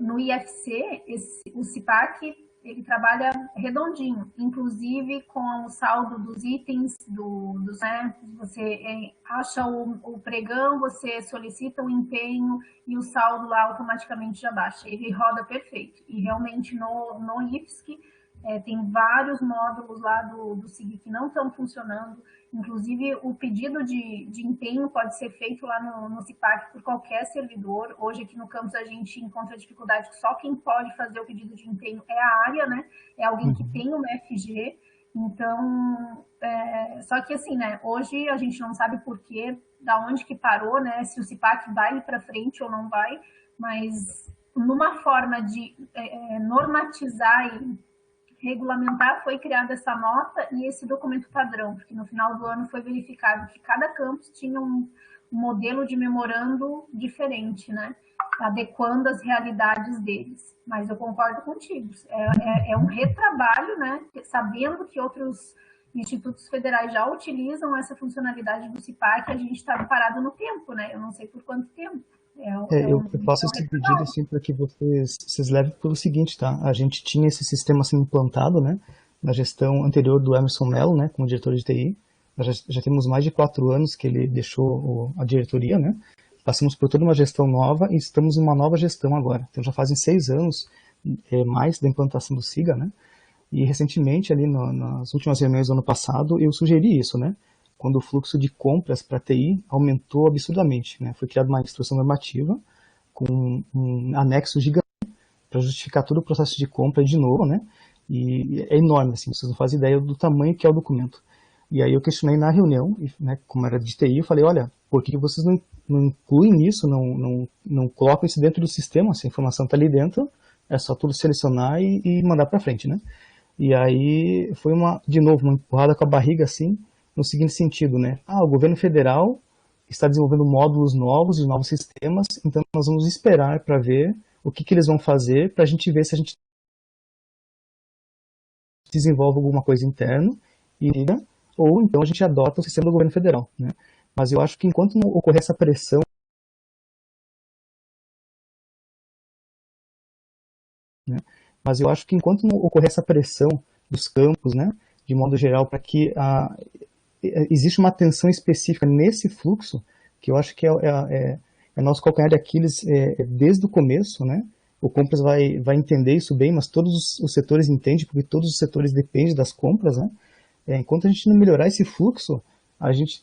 no IFC, o CIPAC, ele trabalha redondinho, inclusive com o saldo dos itens, né? Você acha o pregão, você solicita o empenho e o saldo lá automaticamente já baixa. Ele roda perfeito. E realmente no IFSC tem vários módulos lá do SIG que não estão funcionando. Inclusive, o pedido de empenho pode ser feito lá no CIPAC por qualquer servidor. Hoje, aqui no campus, a gente encontra dificuldade que só quem pode fazer o pedido de empenho é a área, né? É alguém que tem uma FG. Então, só que assim, né? Hoje a gente não sabe por quê, da onde que parou, né? Se o CIPAC vai para frente ou não vai, mas numa forma de normatizar e regulamentar, foi criada essa nota e esse documento padrão, porque no final do ano foi verificado que cada campus tinha um modelo de memorando diferente, né? Adequando as realidades deles. Mas eu concordo contigo, é um retrabalho, né? Sabendo que outros institutos federais já utilizam essa funcionalidade do CIPAC, a gente está parado no tempo, né? Eu não sei por quanto tempo. Eu faço esse pedido assim para que vocês levem pelo seguinte, tá? A gente tinha esse sistema assim implantado, né? Na gestão anterior do Emerson Mello, né? Como diretor de TI. Nós já temos mais de 4 anos que ele deixou a diretoria, né? Passamos por toda uma gestão nova e estamos em uma nova gestão agora. Então já fazem 6 anos mais da implantação do SIGA, né? E recentemente, ali nas últimas reuniões do ano passado, eu sugeri isso, né? Quando o fluxo de compras para TI aumentou absurdamente, né? Foi criada uma instrução normativa com um anexo gigante para justificar todo o processo de compra de novo, né? E é enorme, assim, vocês não fazem ideia do tamanho que é o documento. E aí eu questionei na reunião, né, como era de TI, eu falei, olha, por que vocês não incluem isso, não colocam isso dentro do sistema? Se a informação está ali dentro, é só tudo selecionar e mandar para frente, né? E aí foi de novo, uma empurrada com a barriga, assim, no seguinte sentido, né? O governo federal está desenvolvendo módulos novos e novos sistemas, então nós vamos esperar para ver o que eles vão fazer para a gente ver se a gente desenvolve alguma coisa interna ou então a gente adota o sistema do governo federal, né? Mas eu acho que enquanto não ocorrer essa pressão, né? Dos campos, né? De modo geral, para que existe uma atenção específica nesse fluxo, que eu acho que é nosso calcanhar de Aquiles desde o começo, né? O compras vai entender isso bem, mas todos os setores entendem, porque todos os setores dependem das compras, né? Enquanto a gente não melhorar esse fluxo,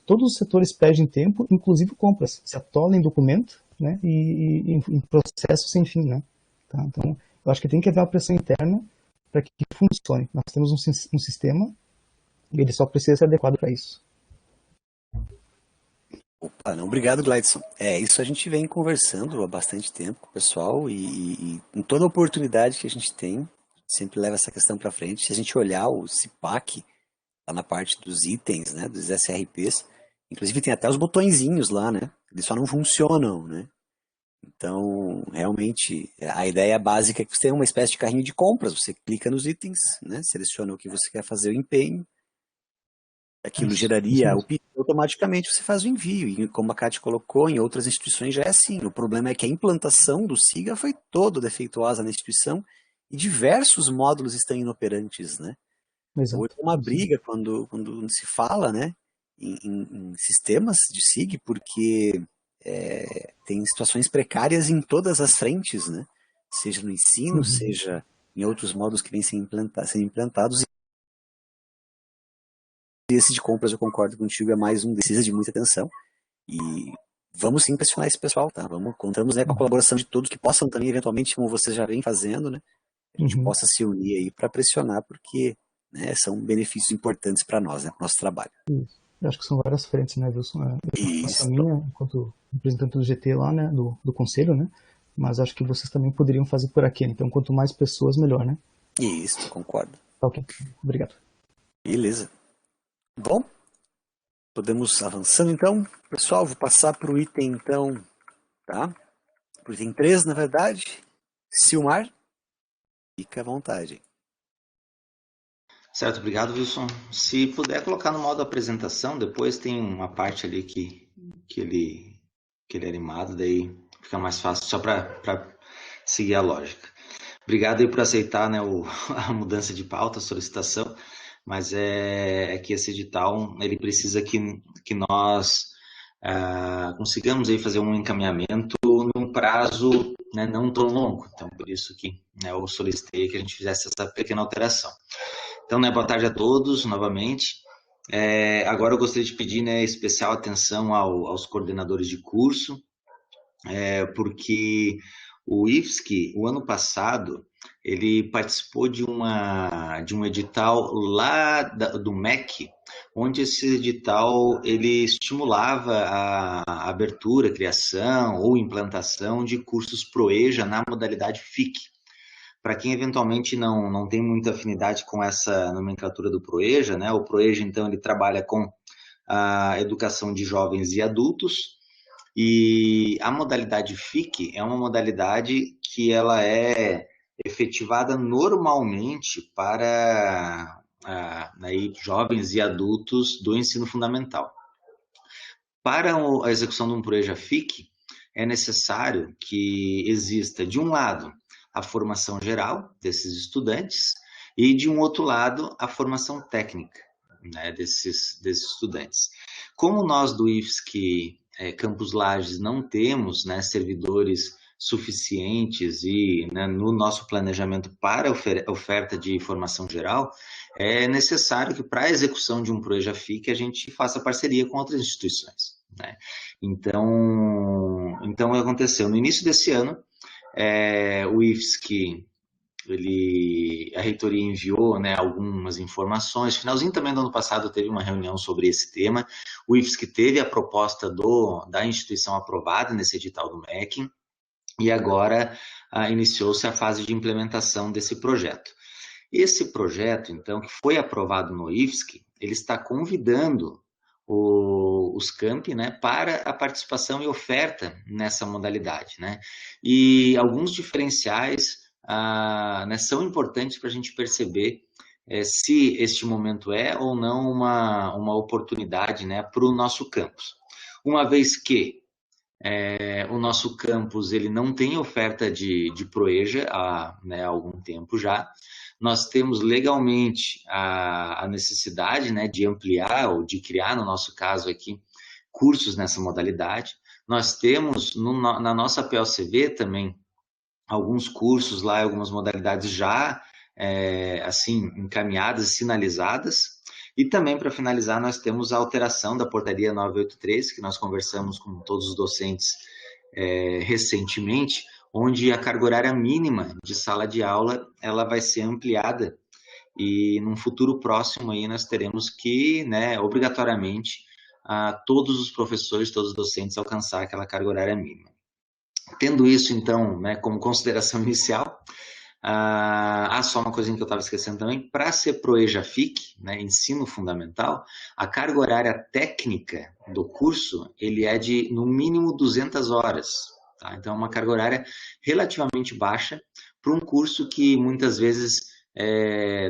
todos os setores perdem tempo, inclusive compras, se atola em documento, né? E em processo sem fim, né? Tá? Então, eu acho que tem que haver uma pressão interna para que funcione. Nós temos um sistema e ele só precisa ser adequado para isso. Opa, não, obrigado, Gladson. Isso a gente vem conversando há bastante tempo com o pessoal e em toda oportunidade que a gente tem, sempre leva essa questão para frente. Se a gente olhar o CIPAC, lá na parte dos itens, né, dos SRPs, inclusive tem até os botõezinhos lá, né? Eles só não funcionam, né? Então, realmente, a ideia básica é que você tem uma espécie de carrinho de compras, você clica nos itens, né, seleciona o que você quer fazer o empenho, aquilo geraria o pedido, automaticamente você faz o envio, e como a Kátia colocou, em outras instituições já é assim. O problema é que a implantação do SIGA foi toda defeituosa na instituição e diversos módulos estão inoperantes, né? Exato. Hoje é uma briga quando se fala, né, em sistemas de SIG, porque tem situações precárias em todas as frentes, né? Seja no ensino, seja em outros modos que vêm sendo implantados. E esse de compras, eu concordo contigo, é mais um, precisa de muita atenção. E vamos sim pressionar esse pessoal, tá? Contamos, né, com a colaboração de todos que possam também, eventualmente, como vocês já vêm fazendo, né? A gente possa se unir aí para pressionar, porque, né, são benefícios importantes para nós, né, para o nosso trabalho. Eu acho que são várias frentes, né, Wilson? Isso. A minha, enquanto representante do GT lá, né, do conselho, né? Mas acho que vocês também poderiam fazer por aqui. Então, quanto mais pessoas, melhor, né? Isso, concordo. Ok, obrigado. Beleza. Bom, podemos avançando então. Pessoal, vou passar para o item então, tá? Para o item 3, na verdade. Silmar, fica à vontade. Certo, obrigado, Wilson. Se puder colocar no modo apresentação, depois tem uma parte ali que ele é animado, daí fica mais fácil, só para seguir a lógica. Obrigado aí por aceitar, né, a mudança de pauta, a solicitação, mas é que esse edital ele precisa que nós consigamos aí fazer um encaminhamento num prazo, né, não tão longo. Então, por isso que, né, eu solicitei que a gente fizesse essa pequena alteração. Então, né, boa tarde a todos, novamente. Agora eu gostaria de pedir, né, especial atenção aos coordenadores de curso, porque o IFSC, o ano passado, ele participou de um edital lá do MEC, onde esse edital ele estimulava a abertura, criação ou implantação de cursos ProEja na modalidade FIC. Para quem eventualmente não tem muita afinidade com essa nomenclatura do ProEja, né? O ProEja, então, ele trabalha com a educação de jovens e adultos, e a modalidade FIC é uma modalidade que ela é efetivada normalmente para jovens e adultos do ensino fundamental. Para a execução de um ProEja FIC, é necessário que exista, de um lado, a formação geral desses estudantes e, de um outro lado, a formação técnica, né, desses estudantes. Como nós do IFSC Campus Lages não temos, né, servidores suficientes e, né, no nosso planejamento para oferta de formação geral, é necessário que para a execução de um ProEja FIC a gente faça parceria com outras instituições, né? Então o que aconteceu? No início desse ano, o IFSC, a reitoria enviou, né, algumas informações. Finalzinho também do ano passado teve uma reunião sobre esse tema. O IFSC teve a proposta da instituição aprovada nesse edital do MEC, e agora iniciou-se a fase de implementação desse projeto. Esse projeto, então, que foi aprovado no IFSC, ele está convidando os campi, né, para a participação e oferta nessa modalidade, né? E alguns diferenciais né, são importantes para a gente perceber se este momento é ou não uma oportunidade, né, para o nosso campus. Uma vez que o nosso campus ele não tem oferta de ProEja há algum tempo já. Nós temos legalmente a necessidade, né, de ampliar ou de criar, no nosso caso aqui, cursos nessa modalidade. Nós temos na nossa POCV também alguns cursos lá, algumas modalidades já assim encaminhadas, sinalizadas. E também, para finalizar, nós temos a alteração da portaria 983, que nós conversamos com todos os docentes recentemente, onde a carga horária mínima de sala de aula ela vai ser ampliada, e num futuro próximo aí nós teremos que, né, obrigatoriamente, todos os professores, todos os docentes alcançar aquela carga horária mínima. Tendo isso, então, né, como consideração inicial, só uma coisinha que eu estava esquecendo também, para ser ProEja FIC, né, ensino fundamental, a carga horária técnica do curso ele é de, no mínimo, 200 horas. Tá? Então, é uma carga horária relativamente baixa para um curso que muitas vezes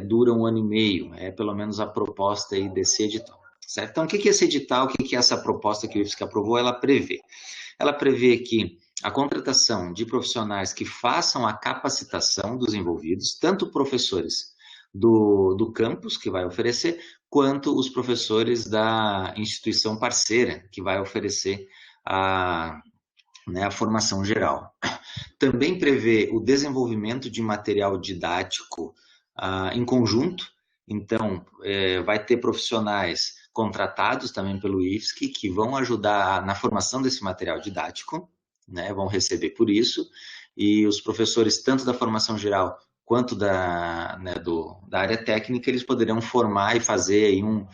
dura 1 ano e meio, é pelo menos a proposta aí desse edital. Certo? Então, o que é esse edital, o que é essa proposta que o IFSC aprovou? Ela prevê que a contratação de profissionais que façam a capacitação dos envolvidos, tanto professores do campus, que vai oferecer, quanto os professores da instituição parceira, que vai oferecer né, a formação geral. Também prevê o desenvolvimento de material didático em conjunto. Então, vai ter profissionais contratados também pelo IFSC que vão ajudar na formação desse material didático, né, vão receber por isso, e os professores, tanto da formação geral quanto da área técnica, eles poderão formar e fazer aí um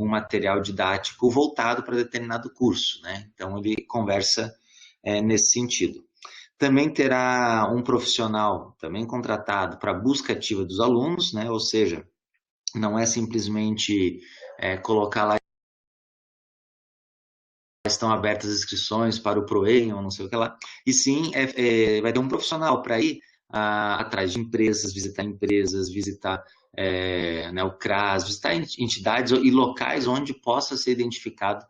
material didático voltado para determinado curso, né? Então, ele conversa nesse sentido. Também terá um profissional também contratado para a busca ativa dos alunos, né? Ou seja, não é simplesmente colocar lá estão abertas as inscrições para o ProEM ou não sei o que lá, e sim vai ter um profissional para ir atrás de empresas, visitar né, o CRAS, visitar entidades e locais onde possa ser identificado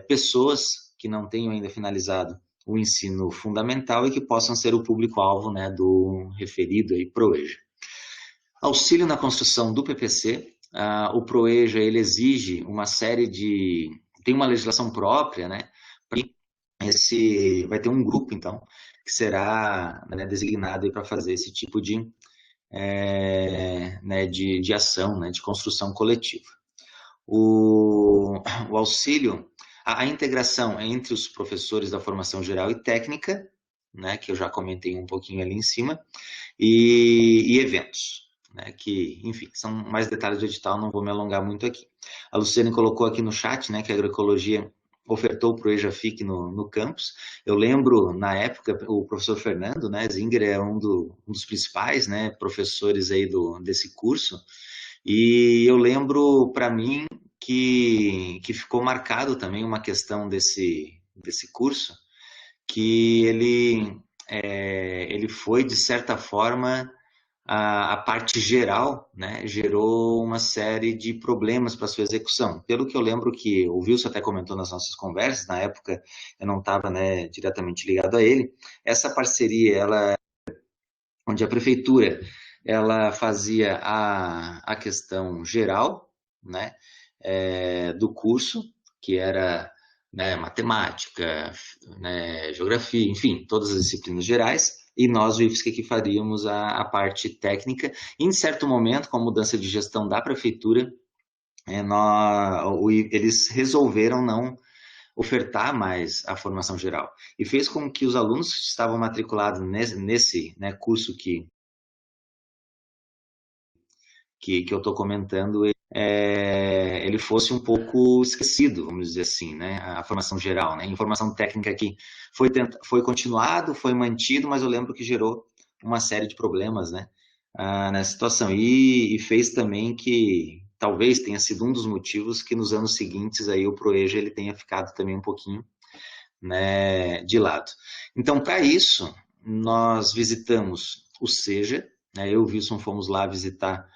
pessoas que não tenham ainda finalizado o ensino fundamental e que possam ser o público-alvo, né, do referido aí ProEJA. Auxílio na construção do PPC. O ProEJA ele exige uma série de... Tem uma legislação própria, né? Vai ter um grupo, então, que será, né, designado para fazer esse tipo de ação, né, de construção coletiva. O auxílio, a integração entre os professores da formação geral e técnica, né, que eu já comentei um pouquinho ali em cima, e eventos. Né, que, enfim, são mais detalhes do edital, não vou me alongar muito aqui. A Luciane colocou aqui no chat, né, que a agroecologia ofertou para o EJAFIC no campus. Eu lembro, na época, o professor Fernando, né, Zinger é um dos principais, né, professores aí desse curso, e eu lembro, para mim, que ficou marcado também uma questão desse curso, que ele foi, de certa forma, a parte geral, né, gerou uma série de problemas para sua execução. Pelo que eu lembro que o Wilson até comentou nas nossas conversas, na época eu não estava, né, diretamente ligado a ele, essa parceria, onde a prefeitura ela fazia a questão geral, né, do curso, que era, né, matemática, né, geografia, enfim, todas as disciplinas gerais, e nós, o IFSC, que faríamos a parte técnica. E, em certo momento, com a mudança de gestão da prefeitura, eles resolveram não ofertar mais a formação geral. E fez com que os alunos que estavam matriculados nesse, né, curso que eu estou comentando, ele fosse um pouco esquecido, vamos dizer assim, né? A formação geral, né? A informação técnica que foi continuado, foi mantido, mas eu lembro que gerou uma série de problemas, né, nessa situação. E fez também que talvez tenha sido um dos motivos que nos anos seguintes aí o ProEJA ele tenha ficado também um pouquinho, né, de lado. Então, para isso, nós visitamos o SEJA, né? Eu e o Wilson fomos lá visitar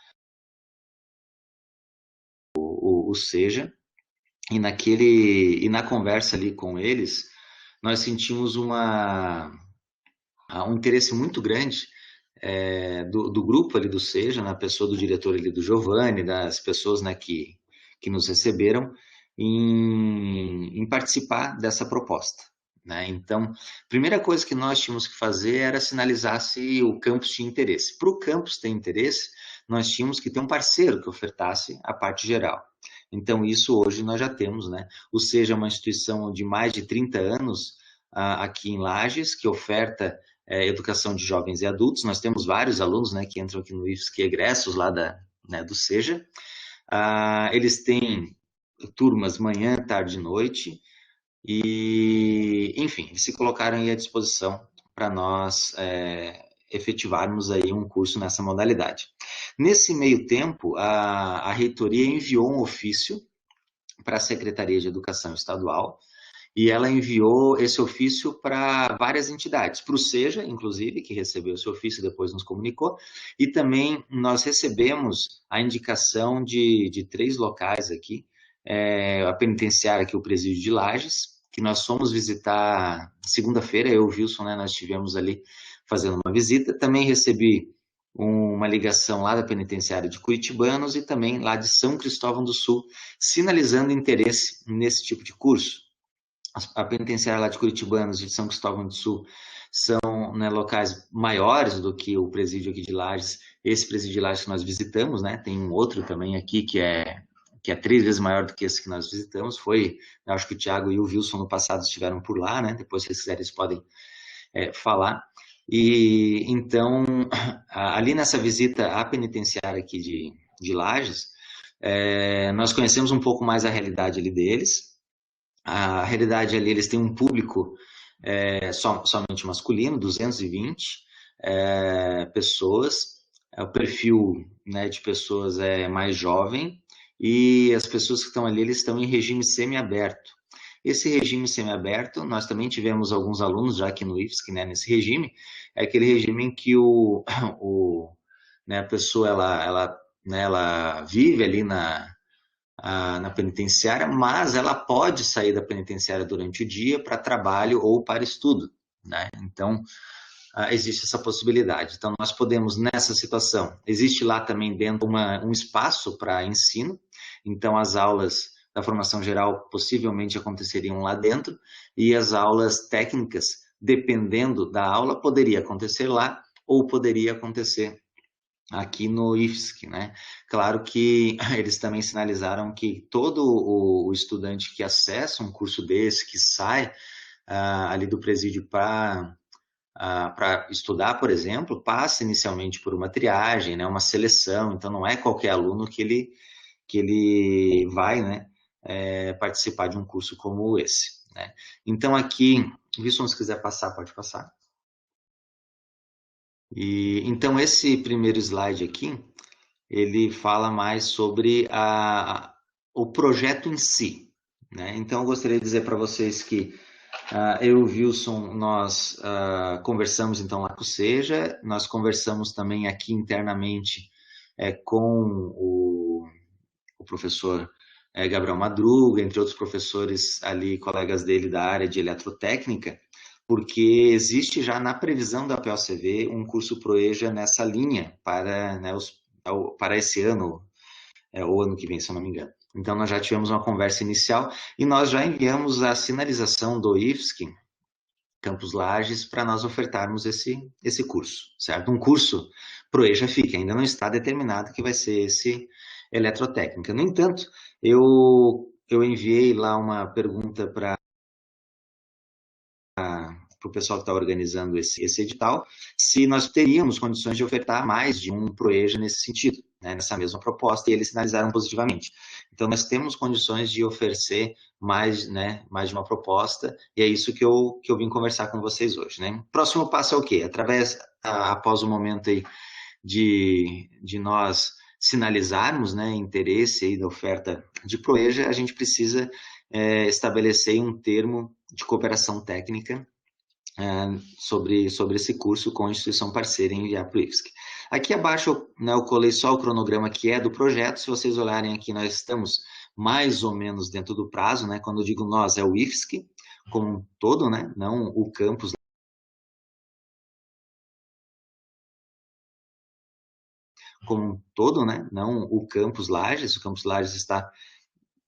o SEJA, e na conversa ali com eles, nós sentimos um interesse muito grande do grupo ali do SEJA, na pessoa do diretor ali do Giovanni, das pessoas, né, que nos receberam, em participar dessa proposta. Né? Então, a primeira coisa que nós tínhamos que fazer era sinalizar se o campus tinha interesse. Para o campus ter interesse, nós tínhamos que ter um parceiro que ofertasse a parte geral. Então, isso hoje nós já temos, né? O SEJA é uma instituição de mais de 30 anos aqui em Lages, que oferta educação de jovens e adultos. Nós temos vários alunos, né, que entram aqui no IFSC, egressos lá do SEJA. Eles têm turmas manhã, tarde e noite, e, enfim, eles se colocaram aí à disposição para nós efetivarmos aí um curso nessa modalidade. Nesse meio tempo, a reitoria enviou um ofício para a Secretaria de Educação Estadual, e ela enviou esse ofício para várias entidades, para o SEJA, inclusive, que recebeu esse ofício e depois nos comunicou, e também nós recebemos a indicação de 3 locais aqui, a penitenciária aqui, o Presídio de Lages, que nós fomos visitar segunda-feira, eu e o Wilson, né, nós estivemos ali fazendo uma visita. Também recebi uma ligação lá da penitenciária de Curitibanos e também lá de São Cristóvão do Sul, sinalizando interesse nesse tipo de curso. a penitenciária lá de Curitibanos e de São Cristóvão do Sul são, né, locais maiores do que o presídio aqui de Lages. Esse presídio de Lages que nós visitamos, né, tem um outro também aqui que é 3 vezes maior do que esse que nós visitamos. Eu acho que o Thiago e o Wilson no passado estiveram por lá, né? Depois, se vocês quiserem, eles podem falar. E então, ali nessa visita à penitenciária aqui de Lages, nós conhecemos um pouco mais a realidade ali deles. A realidade ali, eles têm um público somente masculino, 220 pessoas. O perfil, né, de pessoas é mais jovem, e as pessoas que estão ali, eles estão em regime semiaberto. Esse regime semiaberto, nós também tivemos alguns alunos já aqui no IFSC, né, nesse regime, é aquele regime em que né, a pessoa ela vive ali na penitenciária, mas ela pode sair da penitenciária durante o dia para trabalho ou para estudo, né? Então, existe essa possibilidade. Então, nós podemos, nessa situação, existe lá também dentro um espaço para ensino, então as aulas da formação geral possivelmente aconteceriam lá dentro, e as aulas técnicas, dependendo da aula, poderia acontecer lá ou poderia acontecer aqui no IFSC, né? Claro que eles também sinalizaram que todo o estudante que acessa um curso desse, que sai ali do presídio para estudar, por exemplo, passa inicialmente por uma triagem, né, uma seleção. Então não é qualquer aluno que ele vai, né, participar de um curso como esse, né? Então aqui, Wilson, se quiser passar, pode passar. Então esse primeiro slide aqui, ele fala mais sobre o projeto em si, né? Então eu gostaria de dizer para vocês que eu e o Wilson, nós conversamos então lá com o SEJA, nós conversamos também aqui internamente com o professor Gabriel Madruga, entre outros professores ali, colegas dele da área de eletrotécnica, porque existe já na previsão da POCV um curso ProEja nessa linha para, né, para esse ano, ou ano que vem, se eu não me engano. Então, nós já tivemos uma conversa inicial e nós já enviamos a sinalização do IFSC, Campus Lages, para nós ofertarmos esse curso, certo? Um curso ProEja FIC, ainda não está determinado que vai ser esse eletrotécnica. No entanto, eu enviei lá uma pergunta para o pessoal que está organizando esse edital, se nós teríamos condições de ofertar mais de um ProEja nesse sentido, né, nessa mesma proposta, e eles sinalizaram positivamente. Então, nós temos condições de oferecer mais, né, mais de uma proposta, e é isso que eu vim conversar com vocês hoje, né? Próximo passo é o quê? Após o momento aí de nós sinalizarmos, né, interesse aí da oferta de ProEja, a gente precisa estabelecer um termo de cooperação técnica sobre esse curso com a instituição parceira e enviar para o IFSC. Aqui abaixo, né, eu colei só o cronograma que é do projeto. Se vocês olharem aqui, nós estamos mais ou menos dentro do prazo, né? Quando eu digo nós, é o IFSC como um todo, né? Não o campus como um todo, né? Não o campus Lages. O campus Lages está,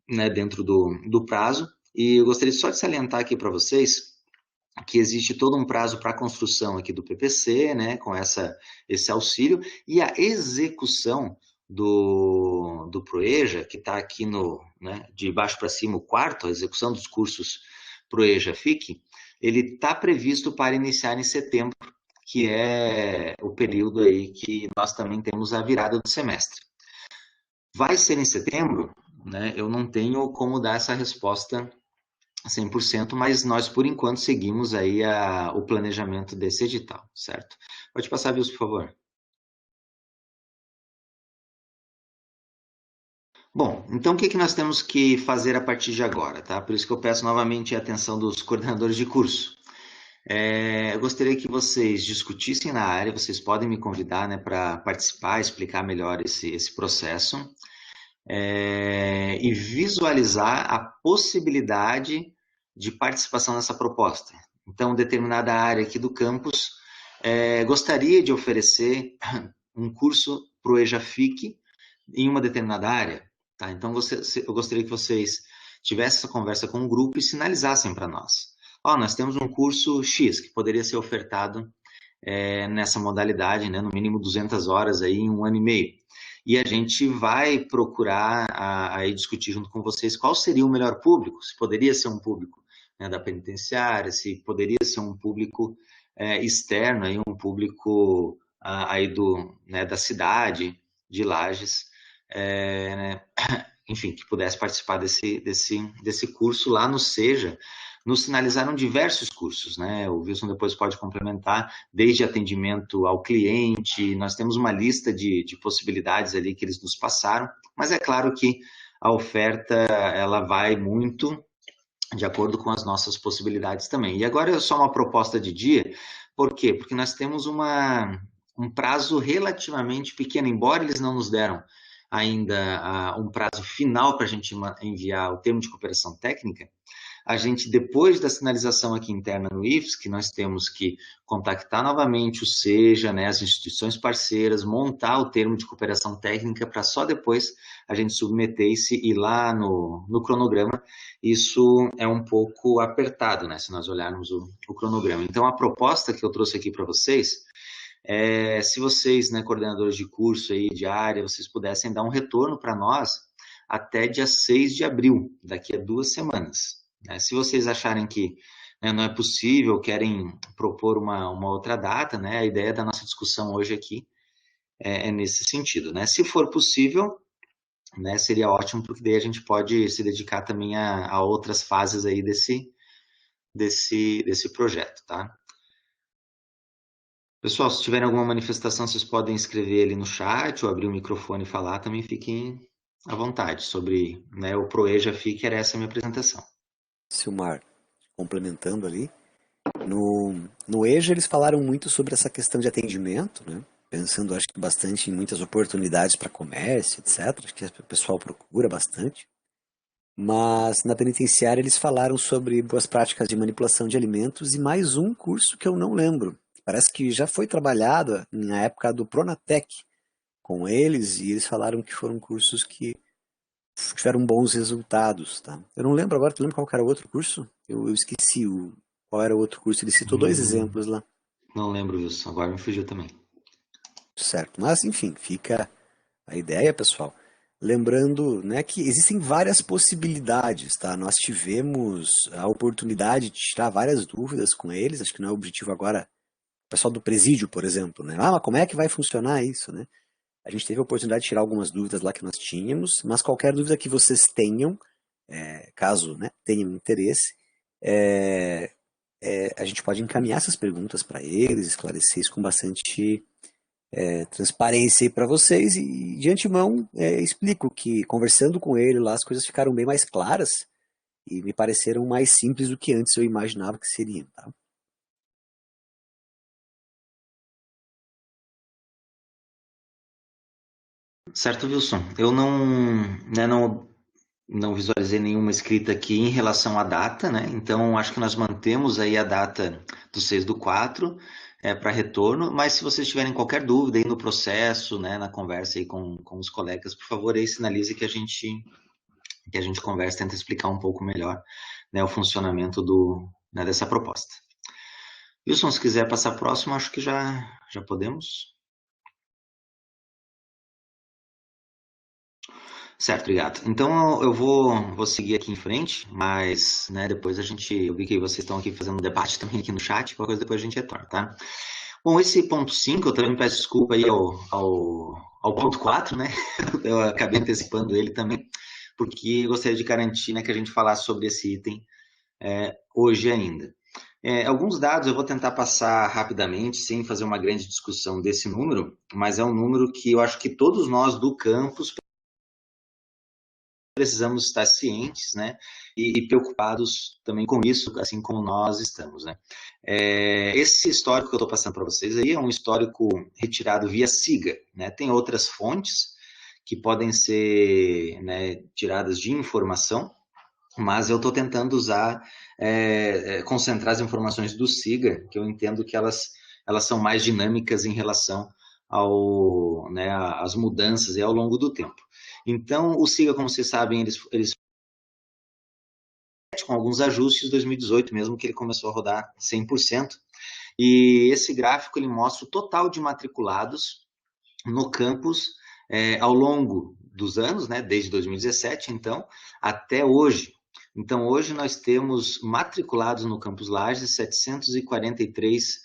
né, dentro do prazo. E eu gostaria só de salientar aqui para vocês que existe todo um prazo para a construção aqui do PPC, né, com esse auxílio, e a execução do ProEja, que está aqui né, de baixo para cima, o quarto, a execução dos cursos ProEja FIC, ele está previsto para iniciar em setembro, que é o período aí que nós também temos a virada do semestre. Vai ser em setembro, né, eu não tenho como dar essa resposta 100%, mas nós, por enquanto, seguimos aí o planejamento desse edital, certo? Pode passar, Wilson, por favor. Bom, então o que nós temos que fazer a partir de agora, tá? Por isso que eu peço novamente a atenção dos coordenadores de curso. Eu gostaria que vocês discutissem na área, vocês podem me convidar, né, para participar, explicar melhor esse processo, e visualizar a possibilidade de participação nessa proposta. Então, determinada área aqui do campus gostaria de oferecer um curso ProEja FIC em uma determinada área. Tá? Então, eu gostaria que vocês tivessem essa conversa com o grupo e sinalizassem para nós. Ó, nós temos um curso X que poderia ser ofertado nessa modalidade, né, no mínimo 200 horas aí em 1 ano e meio. E a gente vai procurar aí discutir junto com vocês qual seria o melhor público, se poderia ser um público, né, da penitenciária, se poderia ser um público externo, aí um público aí né, da cidade, de Lages, né, enfim, que pudesse participar desse curso lá no Seja. Nos sinalizaram diversos cursos, né? O Wilson depois pode complementar, desde atendimento ao cliente, nós temos uma lista de possibilidades ali que eles nos passaram, mas é claro que a oferta, ela vai muito de acordo com as nossas possibilidades também. E agora é só uma proposta de dia, por quê? Porque nós temos um prazo relativamente pequeno, embora eles não nos deram ainda um prazo final para a gente enviar o termo de cooperação técnica, a gente, depois da sinalização aqui interna no IFES, que nós temos que contactar novamente o SEJA, né, as instituições parceiras, montar o termo de cooperação técnica para só depois a gente submeter e ir lá no cronograma. Isso é um pouco apertado, né, se nós olharmos o cronograma. Então, a proposta que eu trouxe aqui para vocês se vocês, né, coordenadores de curso aí, de área, vocês pudessem dar um retorno para nós até dia 6 de abril, daqui a 2 semanas. Se vocês acharem que, né, não é possível, querem propor uma outra data, né, a ideia da nossa discussão hoje aqui é nesse sentido, né? Se for possível, né, seria ótimo, porque daí a gente pode se dedicar também a outras fases aí desse projeto, tá? Pessoal, se tiverem alguma manifestação, vocês podem escrever ali no chat ou abrir o microfone e falar, também fiquem à vontade sobre, né, o ProEja FIC, era essa a minha apresentação. Silmar, complementando ali, no EJA eles falaram muito sobre essa questão de atendimento, né? Pensando, acho que bastante em muitas oportunidades para comércio, etc. Acho que o pessoal procura bastante. Mas na penitenciária eles falaram sobre boas práticas de manipulação de alimentos e mais um curso que eu não lembro. Parece que já foi trabalhado na época do Pronatec com eles e eles falaram que foram cursos que tiveram bons resultados, tá? Eu não lembro agora, tu lembra qual era o outro curso? Eu esqueci qual era o outro curso, ele citou 2 exemplos lá. Não lembro, Wilson, agora me fugiu também. Certo, mas enfim, fica a ideia, pessoal. Lembrando, né, que existem várias possibilidades, tá? Nós tivemos a oportunidade de tirar várias dúvidas com eles, acho que não é o objetivo agora, o pessoal do presídio, por exemplo, né? Ah, mas como é que vai funcionar isso, né? A gente teve a oportunidade de tirar algumas dúvidas lá que nós tínhamos, mas qualquer dúvida que vocês tenham, caso, né, tenham interesse, a gente pode encaminhar essas perguntas para eles, esclarecer isso com bastante transparência para vocês e de antemão explico que conversando com ele lá as coisas ficaram bem mais claras e me pareceram mais simples do que antes eu imaginava que seriam, tá? Certo, Wilson. Eu não visualizei nenhuma escrita aqui em relação à data, né? Então, acho que nós mantemos aí a data do 6/4 para retorno, mas se vocês tiverem qualquer dúvida aí no processo, né, na conversa aí com os colegas, por favor, aí sinalize que a gente conversa, tenta explicar um pouco melhor, né, o funcionamento dessa proposta. Wilson, se quiser passar próximo, acho que já podemos. Certo, obrigado. Então eu vou seguir aqui em frente, mas, né, depois eu vi que vocês estão aqui fazendo um debate também aqui no chat, qualquer coisa depois a gente retorna, tá? Bom, esse ponto 5, eu também peço desculpa aí ao ponto 4, né? Eu acabei antecipando ele também, porque eu gostaria de garantir, né, que a gente falasse sobre esse item hoje ainda. Alguns dados eu vou tentar passar rapidamente, sem fazer uma grande discussão desse número, mas é um número que eu acho que todos nós do campus precisamos estar cientes, né, e preocupados também com isso, assim como nós estamos, né. Esse histórico que eu estou passando para vocês aí é um histórico retirado via SIGA, né, tem outras fontes que podem ser, né, tiradas de informação, mas eu estou tentando concentrar as informações do SIGA, que eu entendo que elas são mais dinâmicas em relação às mudanças ao longo do tempo. Então, o SIGA, como vocês sabem, eles 2017, com alguns ajustes, 2018 mesmo, que ele começou a rodar 100%. E esse gráfico ele mostra o total de matriculados no campus ao longo dos anos, né, desde 2017, então, até hoje. Então, hoje nós temos matriculados no Campus Lages 743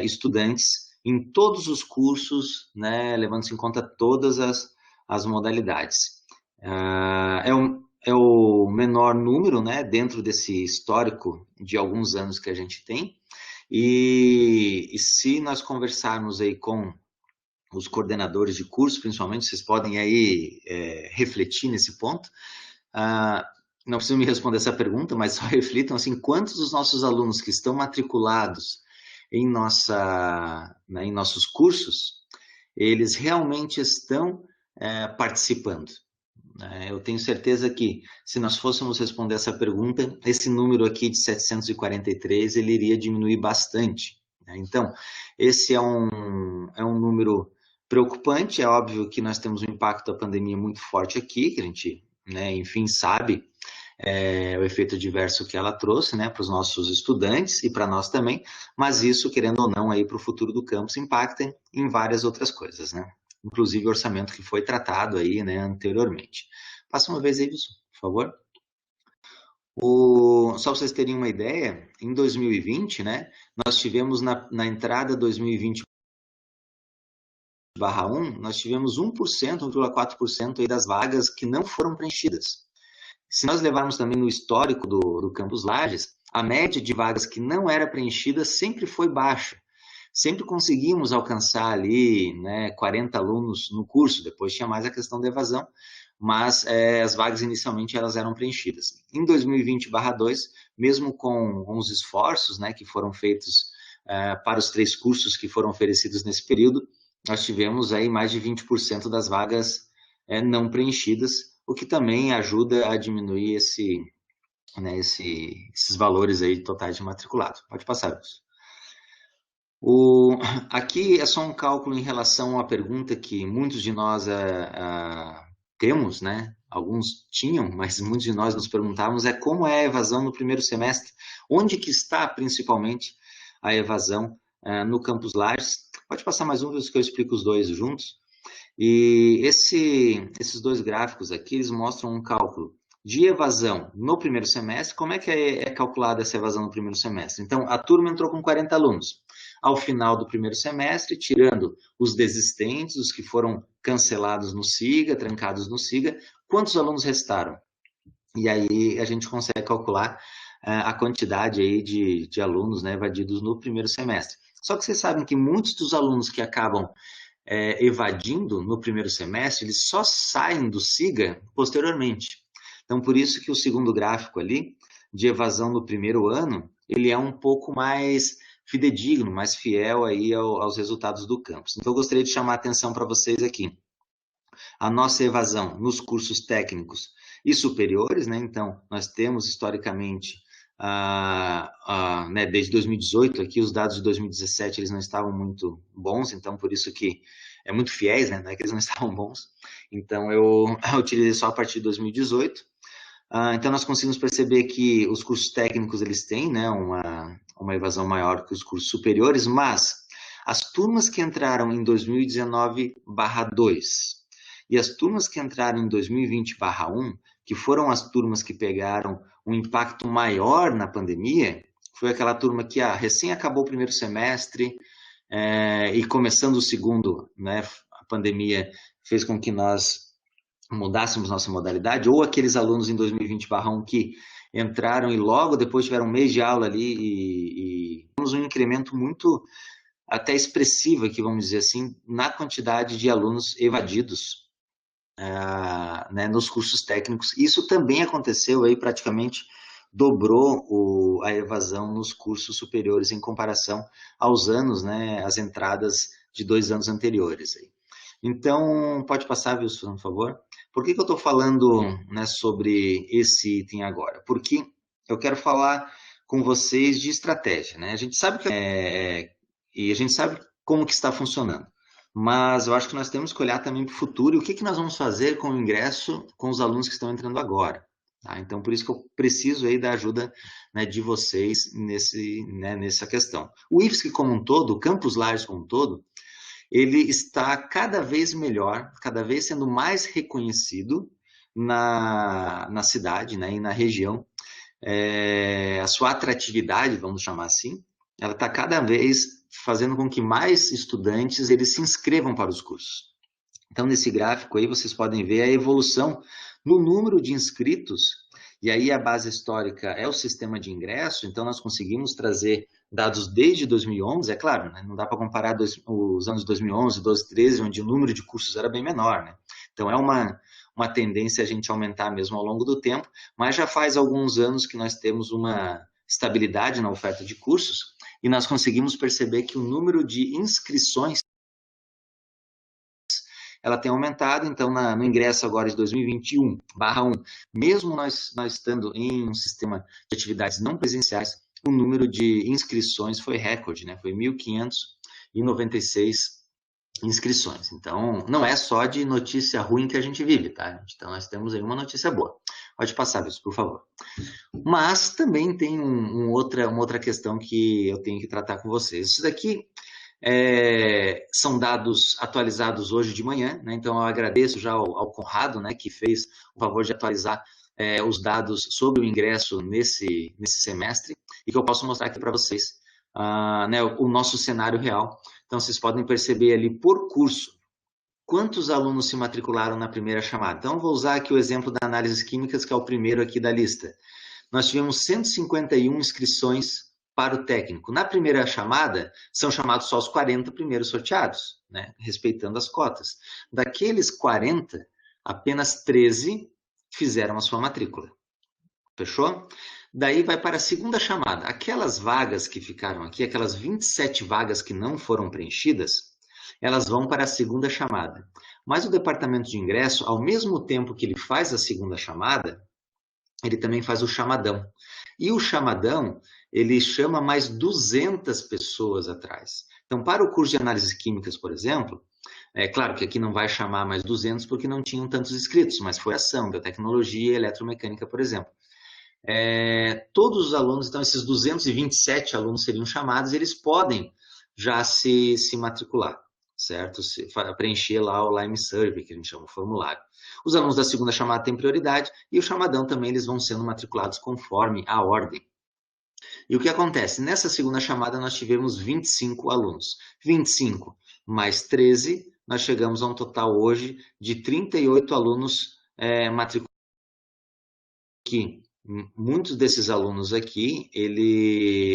estudantes em todos os cursos, né, levando-se em conta todas as modalidades. É o menor número, né, dentro desse histórico de alguns anos que a gente tem. E se nós conversarmos aí com os coordenadores de curso, principalmente, vocês podem aí refletir nesse ponto. Não precisam me responder essa pergunta, mas só reflitam assim, quantos dos nossos alunos que estão matriculados em nossos cursos, eles realmente estão participando. Eu tenho certeza que, se nós fôssemos responder essa pergunta, esse número aqui de 743, ele iria diminuir bastante. Então, esse é um número preocupante. É óbvio que nós temos um impacto da pandemia muito forte aqui, que a gente, né, enfim, sabe o efeito adverso que ela trouxe, né, para os nossos estudantes e para nós também, mas isso, querendo ou não, aí para o futuro do campus, impacta em várias outras coisas, né? Inclusive o orçamento que foi tratado aí, né, anteriormente. Passa uma vez aí, Wilson, por favor. Só para vocês terem uma ideia, em 2020, né, nós tivemos na entrada 2020/1, nós tivemos 1%, 1,4% aí das vagas que não foram preenchidas. Se nós levarmos também no histórico do Campus Lages, a média de vagas que não era preenchida sempre foi baixa. Sempre conseguimos alcançar ali, né, 40 alunos no curso, depois tinha mais a questão da evasão, mas as vagas inicialmente elas eram preenchidas. Em 2020/2, mesmo com os esforços, né, que foram feitos para os 3 cursos que foram oferecidos nesse período, nós tivemos aí mais de 20% das vagas não preenchidas, o que também ajuda a diminuir esses valores aí totais de matriculado. Pode passar, Wilson. Aqui é só um cálculo em relação à pergunta que muitos de nós temos, né? Alguns tinham, mas muitos de nós nos perguntávamos como é a evasão no primeiro semestre. Onde que está, principalmente, a evasão no Campus Lages? Pode passar mais um, que eu explico os dois juntos. E esses 2 gráficos aqui, eles mostram um cálculo de evasão no primeiro semestre. Como é que é calculada essa evasão no primeiro semestre? Então, a turma entrou com 40 alunos. Ao final do primeiro semestre, tirando os desistentes, os que foram cancelados no SIGA, trancados no SIGA, quantos alunos restaram? E aí a gente consegue calcular a quantidade aí de alunos, né, evadidos no primeiro semestre. Só que vocês sabem que muitos dos alunos que acabam evadindo no primeiro semestre, eles só saem do SIGA posteriormente. Então, por isso que o segundo gráfico ali, de evasão no primeiro ano, ele é um pouco mais fidedigno, mais fiel aí aos resultados do campus. Então, eu gostaria de chamar a atenção para vocês aqui. A nossa evasão nos cursos técnicos e superiores, né? Então, nós temos historicamente, né, desde 2018, aqui os dados de 2017 eles não estavam muito bons, então por isso que é muito fiéis, né? Não é que eles não estavam bons. Então, eu utilizei só a partir de 2018. Então, nós conseguimos perceber que os cursos técnicos eles têm, né, uma evasão maior que os cursos superiores, mas as turmas que entraram em 2019/2 e as turmas que entraram em 2020/1, que foram as turmas que pegaram um impacto maior na pandemia, foi aquela turma que recém acabou o primeiro semestre e começando o segundo, né, a pandemia fez com que nós mudássemos nossa modalidade, ou aqueles alunos em 2020/1 que entraram e logo depois tiveram um mês de aula ali e temos um incremento muito até expressivo aqui, vamos dizer assim, na quantidade de alunos evadidos né, nos cursos técnicos. Isso também aconteceu aí, praticamente dobrou a evasão nos cursos superiores em comparação aos anos, né, as entradas de 2 anos anteriores. Aí. Então, pode passar, Wilson, por favor? Por que eu estou falando, né, sobre esse item agora? Porque eu quero falar com vocês de estratégia, né? A gente sabe e a gente sabe como que está funcionando, mas eu acho que nós temos que olhar também para o futuro e o que nós vamos fazer com o ingresso com os alunos que estão entrando agora. Tá? Então, por isso que eu preciso aí da ajuda, né, de vocês nessa questão. O IFSC como um todo, o Campus Lages como um todo, ele está cada vez melhor, cada vez sendo mais reconhecido na cidade, né, e na região. A sua atratividade, vamos chamar assim, ela está cada vez fazendo com que mais estudantes eles se inscrevam para os cursos. Então, nesse gráfico aí, vocês podem ver a evolução no número de inscritos, e aí a base histórica é o sistema de ingresso, então nós conseguimos trazer dados desde 2011, é claro, né? Não dá para comparar os anos 2011, 12, 13, onde o número de cursos era bem menor, né? Então é uma tendência a gente aumentar mesmo ao longo do tempo, mas já faz alguns anos que nós temos uma estabilidade na oferta de cursos, e nós conseguimos perceber que o número de inscrições ela tem aumentado, então no ingresso agora de 2021/1, mesmo nós estando em um sistema de atividades não presenciais, o número de inscrições foi recorde, né? Foi 1.596 inscrições. Então, não é só de notícia ruim que a gente vive, tá? Então, nós temos aí uma notícia boa. Pode passar, isso, por favor. Mas também tem uma outra questão que eu tenho que tratar com vocês. Isso daqui são dados atualizados hoje de manhã, né? Então eu agradeço já ao Conrado, né, que fez o favor de atualizar os dados sobre o ingresso nesse semestre, e que eu posso mostrar aqui para vocês né, o nosso cenário real. Então vocês podem perceber ali por curso quantos alunos se matricularam na primeira chamada. Então vou usar aqui o exemplo da análises químicas, que é o primeiro aqui da lista. Nós tivemos 151 inscrições para o técnico. Na primeira chamada, são chamados só os 40 primeiros sorteados, né? Respeitando as cotas. Daqueles 40, apenas 13 fizeram a sua matrícula. Fechou? Daí vai para a segunda chamada. Aquelas vagas que ficaram aqui, aquelas 27 vagas que não foram preenchidas, elas vão para a segunda chamada. Mas o departamento de ingresso, ao mesmo tempo que ele faz a segunda chamada, ele também faz o chamadão. E o chamadão, ele chama mais 200 pessoas atrás. Então, para o curso de análises químicas, por exemplo, é claro que aqui não vai chamar mais 200 porque não tinham tantos inscritos, mas foi ação, biotecnologia e eletromecânica, por exemplo. Todos os alunos, então esses 227 alunos seriam chamados, eles podem já se matricular, certo? Preencher lá o Lime Survey, que a gente chama o formulário. Os alunos da segunda chamada têm prioridade e o chamadão também eles vão sendo matriculados conforme a ordem. E o que acontece? Nessa segunda chamada nós tivemos 25 alunos. 25 mais 13, nós chegamos a um total hoje de 38 alunos matriculados. Muitos desses alunos aqui,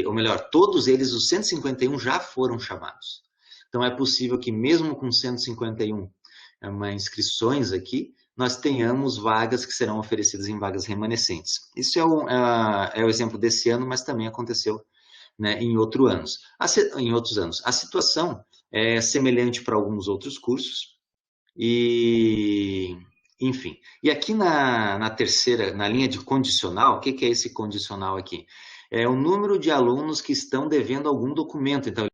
ou melhor, todos eles, os 151 já foram chamados. Então é possível que mesmo com 151 inscrições aqui, nós tenhamos vagas que serão oferecidas em vagas remanescentes. Isso é o exemplo desse ano, mas também aconteceu, né, em outros anos. A situação é semelhante para alguns outros cursos, enfim. E aqui na terceira, na linha de condicional, o que é esse condicional aqui? É o número de alunos que estão devendo algum documento. Então,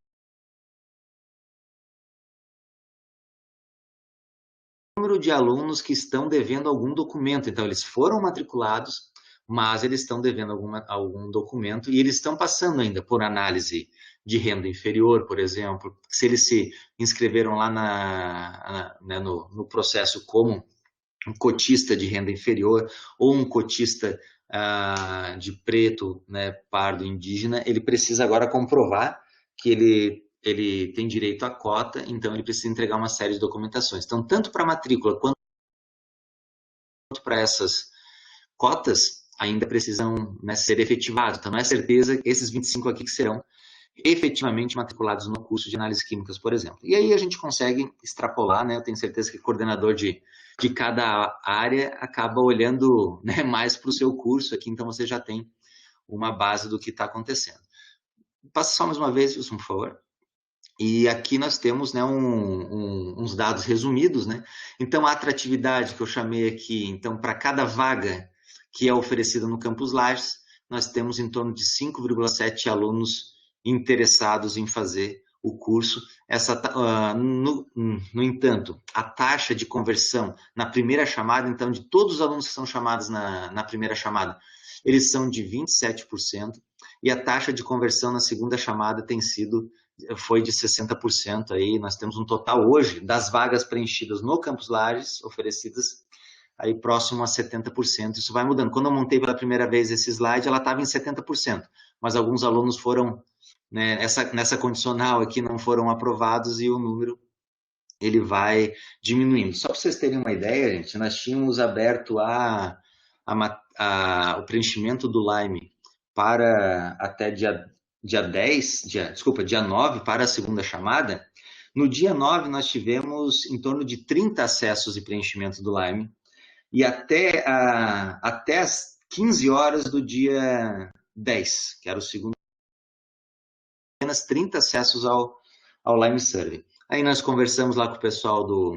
número de alunos que estão devendo algum documento. Então, eles foram matriculados, mas eles estão devendo algum documento e eles estão passando ainda por análise de renda inferior, por exemplo. Se eles se inscreveram lá no processo como um cotista de renda inferior ou um cotista de preto, né, pardo, indígena, ele precisa agora comprovar que ele tem direito à cota, então ele precisa entregar uma série de documentações. Então, tanto para a matrícula quanto para essas cotas, ainda precisam, né, ser efetivados. Então, não é certeza que esses 25 aqui que serão efetivamente matriculados no curso de análises químicas, por exemplo. E aí a gente consegue extrapolar, né? Eu tenho certeza que o coordenador de cada área acaba olhando, né, mais para o seu curso aqui, então você já tem uma base do que está acontecendo. Passa só mais uma vez, Wilson, por favor. E aqui nós temos, né, uns dados resumidos, né? Então, a atratividade que eu chamei aqui, então, para cada vaga que é oferecida no Campus Lages, nós temos em torno de 5,7 alunos interessados em fazer o curso. No entanto, a taxa de conversão na primeira chamada, então, de todos os alunos que são chamados na primeira chamada, eles são de 27%, e a taxa de conversão na segunda chamada foi de 60%. Aí nós temos um total hoje das vagas preenchidas no Campus Lages, oferecidas aí próximo a 70%. Isso vai mudando. Quando eu montei pela primeira vez esse slide, ela estava em 70%, mas alguns alunos foram, né, nessa condicional aqui, não foram aprovados, e o número ele vai diminuindo. Só para vocês terem uma ideia, gente, nós tínhamos aberto o preenchimento do Lime para até dia 9, para a segunda chamada. No dia 9, nós tivemos em torno de 30 acessos e preenchimento do Lime, e até as 15 horas do dia 10, que era o segundo, apenas 30 acessos ao Lime Survey. Aí nós conversamos lá com o pessoal do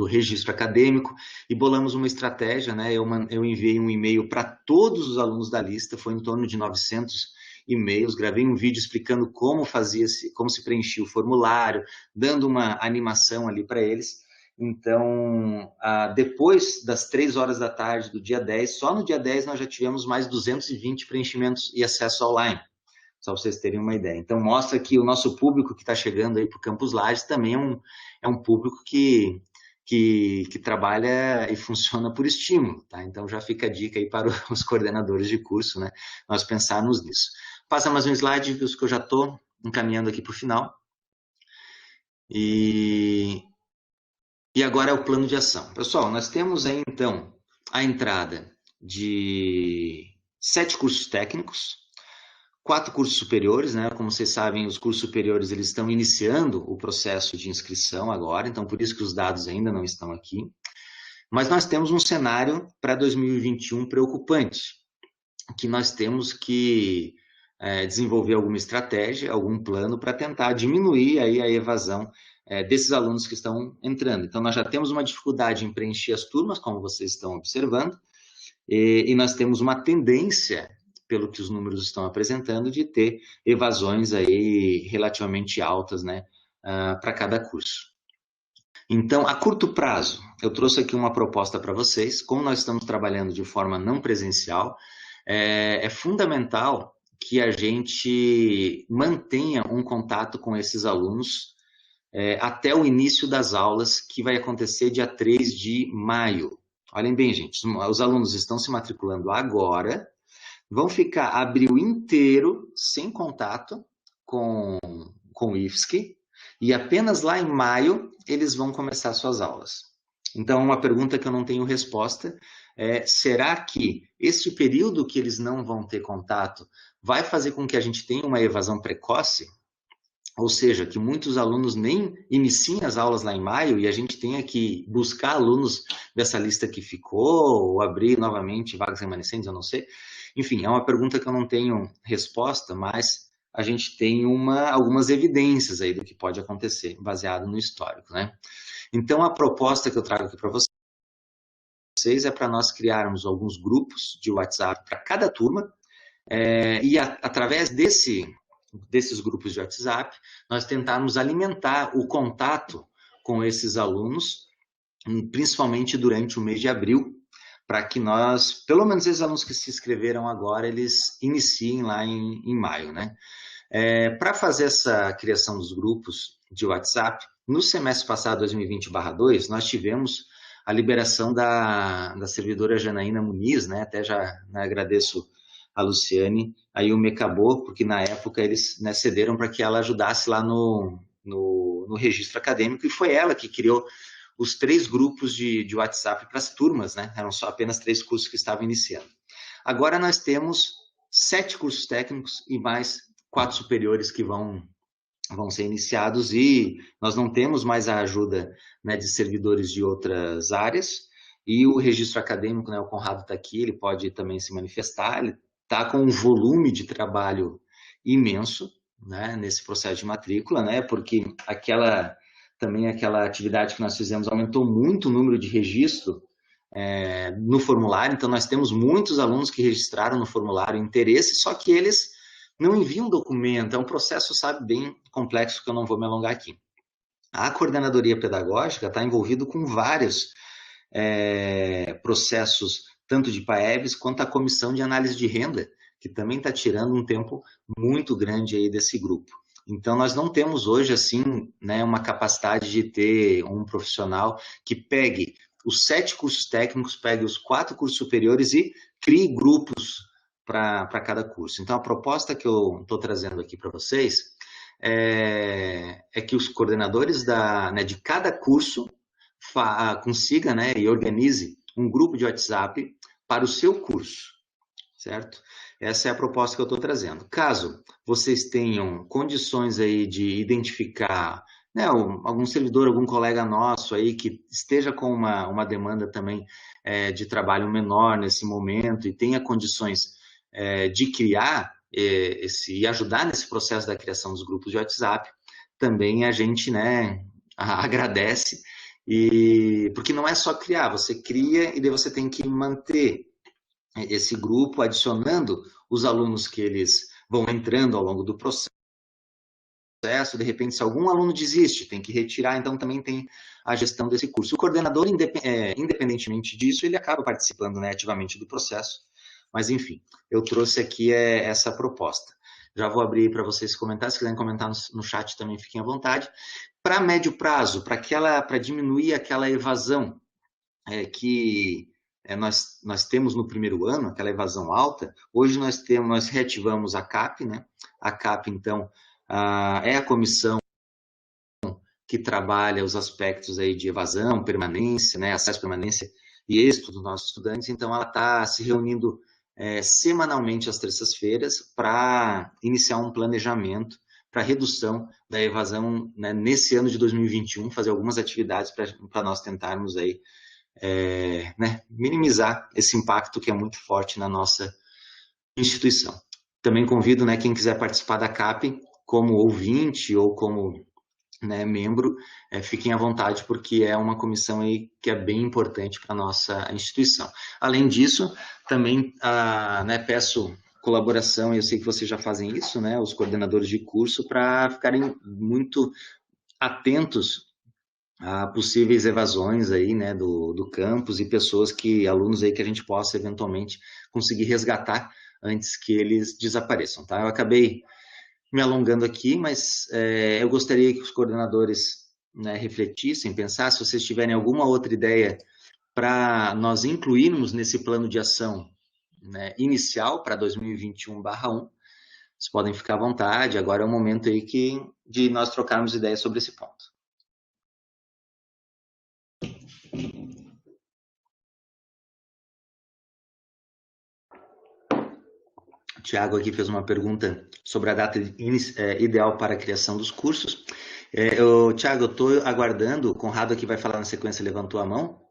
registro acadêmico e bolamos uma estratégia, né? Eu enviei um e-mail para todos os alunos da lista, foi em torno de 900 e-mails, gravei um vídeo explicando como se preenchia o formulário, dando uma animação ali para eles. Então, depois das 3 horas da tarde do dia 10, só no dia 10 nós já tivemos mais 220 preenchimentos e acesso ao Lime, só para vocês terem uma ideia. Então, mostra que o nosso público que está chegando aí para o Campus Lages também é um público que trabalha e funciona por estímulo, tá? Então, já fica a dica aí para os coordenadores de curso, né? Nós pensarmos nisso. Passa mais um slide, que eu já estou encaminhando aqui para o final. E agora é o plano de ação. Pessoal, nós temos aí, então, a entrada de 7 cursos técnicos, 4 cursos superiores, né? Como vocês sabem, os cursos superiores eles estão iniciando o processo de inscrição agora, então por isso que os dados ainda não estão aqui. Mas nós temos um cenário para 2021 preocupante, que nós temos que desenvolver alguma estratégia, algum plano para tentar diminuir aí a evasão desses alunos que estão entrando. Então, nós já temos uma dificuldade em preencher as turmas, como vocês estão observando, e nós temos uma tendência, pelo que os números estão apresentando, de ter evasões aí relativamente altas, né, para cada curso. Então, a curto prazo, eu trouxe aqui uma proposta para vocês. Como nós estamos trabalhando de forma não presencial, é fundamental que a gente mantenha um contato com esses alunos até o início das aulas, que vai acontecer dia 3 de maio. Olhem bem, gente, os alunos estão se matriculando agora, vão ficar abril inteiro sem contato com o IFSC, e apenas lá em maio eles vão começar suas aulas. Então, uma pergunta que eu não tenho resposta é: será que esse período que eles não vão ter contato vai fazer com que a gente tenha uma evasão precoce? Ou seja, que muitos alunos nem iniciem as aulas lá em maio e a gente tenha que buscar alunos dessa lista que ficou, ou abrir novamente vagas remanescentes, eu não sei. Enfim, é uma pergunta que eu não tenho resposta, mas a gente tem algumas evidências aí do que pode acontecer, baseado no histórico, né? Então, a proposta que eu trago aqui para vocês é para nós criarmos alguns grupos de WhatsApp para cada turma, e através desses grupos de WhatsApp, nós tentarmos alimentar o contato com esses alunos, principalmente durante o mês de abril, para que nós, pelo menos esses alunos que se inscreveram agora, eles iniciem lá em maio, né? Para fazer essa criação dos grupos de WhatsApp, no semestre passado, 2020/2, nós tivemos a liberação da servidora Janaína Muniz, né? Até já agradeço a Luciane, aí o Mecabô, porque na época eles, né, cederam para que ela ajudasse lá no registro acadêmico, e foi ela que criou os 3 grupos de WhatsApp para as turmas, né? Eram só apenas 3 cursos que estavam iniciando. Agora nós temos 7 cursos técnicos e mais 4 superiores que vão ser iniciados, e nós não temos mais a ajuda, né, de servidores de outras áreas, e o registro acadêmico, né, o Conrado está aqui, ele pode também se manifestar, ele está com um volume de trabalho imenso, né, nesse processo de matrícula, né, porque aquela atividade que nós fizemos aumentou muito o número de registro no formulário. Então nós temos muitos alunos que registraram no formulário interesse, só que eles não envia um documento, é um processo, sabe, bem complexo que eu não vou me alongar aqui. A coordenadoria pedagógica está envolvida com vários processos, tanto de PAEBs quanto a comissão de análise de renda, que também está tirando um tempo muito grande aí desse grupo. Então, nós não temos hoje, assim, né, uma capacidade de ter um profissional que pegue os 7 cursos técnicos, pegue os 4 cursos superiores e crie grupos para cada curso. Então, a proposta que eu estou trazendo aqui para vocês é que os coordenadores de cada curso consiga, né, e organize um grupo de WhatsApp para o seu curso, certo? Essa é a proposta que eu estou trazendo. Caso vocês tenham condições aí de identificar, né, algum servidor, algum colega nosso aí que esteja com uma demanda também de trabalho menor nesse momento e tenha condições de criar e ajudar nesse processo da criação dos grupos de WhatsApp, também a gente, né, agradece, porque não é só criar, você cria e daí você tem que manter esse grupo, adicionando os alunos que eles vão entrando ao longo do processo. De repente, se algum aluno desiste, tem que retirar, então também tem a gestão desse curso. O coordenador, independentemente disso, ele acaba participando, né, ativamente do processo. Mas, enfim, eu trouxe aqui essa proposta. Já vou abrir para vocês comentar, se quiserem comentar no chat também, fiquem à vontade. Para médio prazo, para diminuir aquela evasão que nós temos no primeiro ano, aquela evasão alta, hoje nós reativamos a CAP, né? A CAP, então, é a comissão que trabalha os aspectos aí de evasão, permanência, né? Acesso, permanência e êxito dos nossos estudantes, então ela está se reunindo semanalmente às terças-feiras para iniciar um planejamento para redução da evasão, né, nesse ano de 2021, fazer algumas atividades para nós tentarmos aí né, minimizar esse impacto que é muito forte na nossa instituição. Também convido, né, quem quiser participar da CAP como ouvinte ou como, né, membro, fiquem à vontade, porque é uma comissão aí que é bem importante para a nossa instituição. Além disso, também né, peço colaboração, eu sei que vocês já fazem isso, né, os coordenadores de curso, para ficarem muito atentos a possíveis evasões aí, né, do campus e alunos aí que a gente possa eventualmente conseguir resgatar antes que eles desapareçam, tá? Eu acabei me alongando aqui, mas eu gostaria que os coordenadores, né, refletissem, pensassem, se vocês tiverem alguma outra ideia para nós incluirmos nesse plano de ação, né, inicial para 2021/1, vocês podem ficar à vontade, agora é o momento aí de nós trocarmos ideias sobre esse ponto. O Tiago aqui fez uma pergunta sobre a data ideal para a criação dos cursos. Tiago, eu estou aguardando, o Conrado aqui vai falar na sequência, levantou a mão,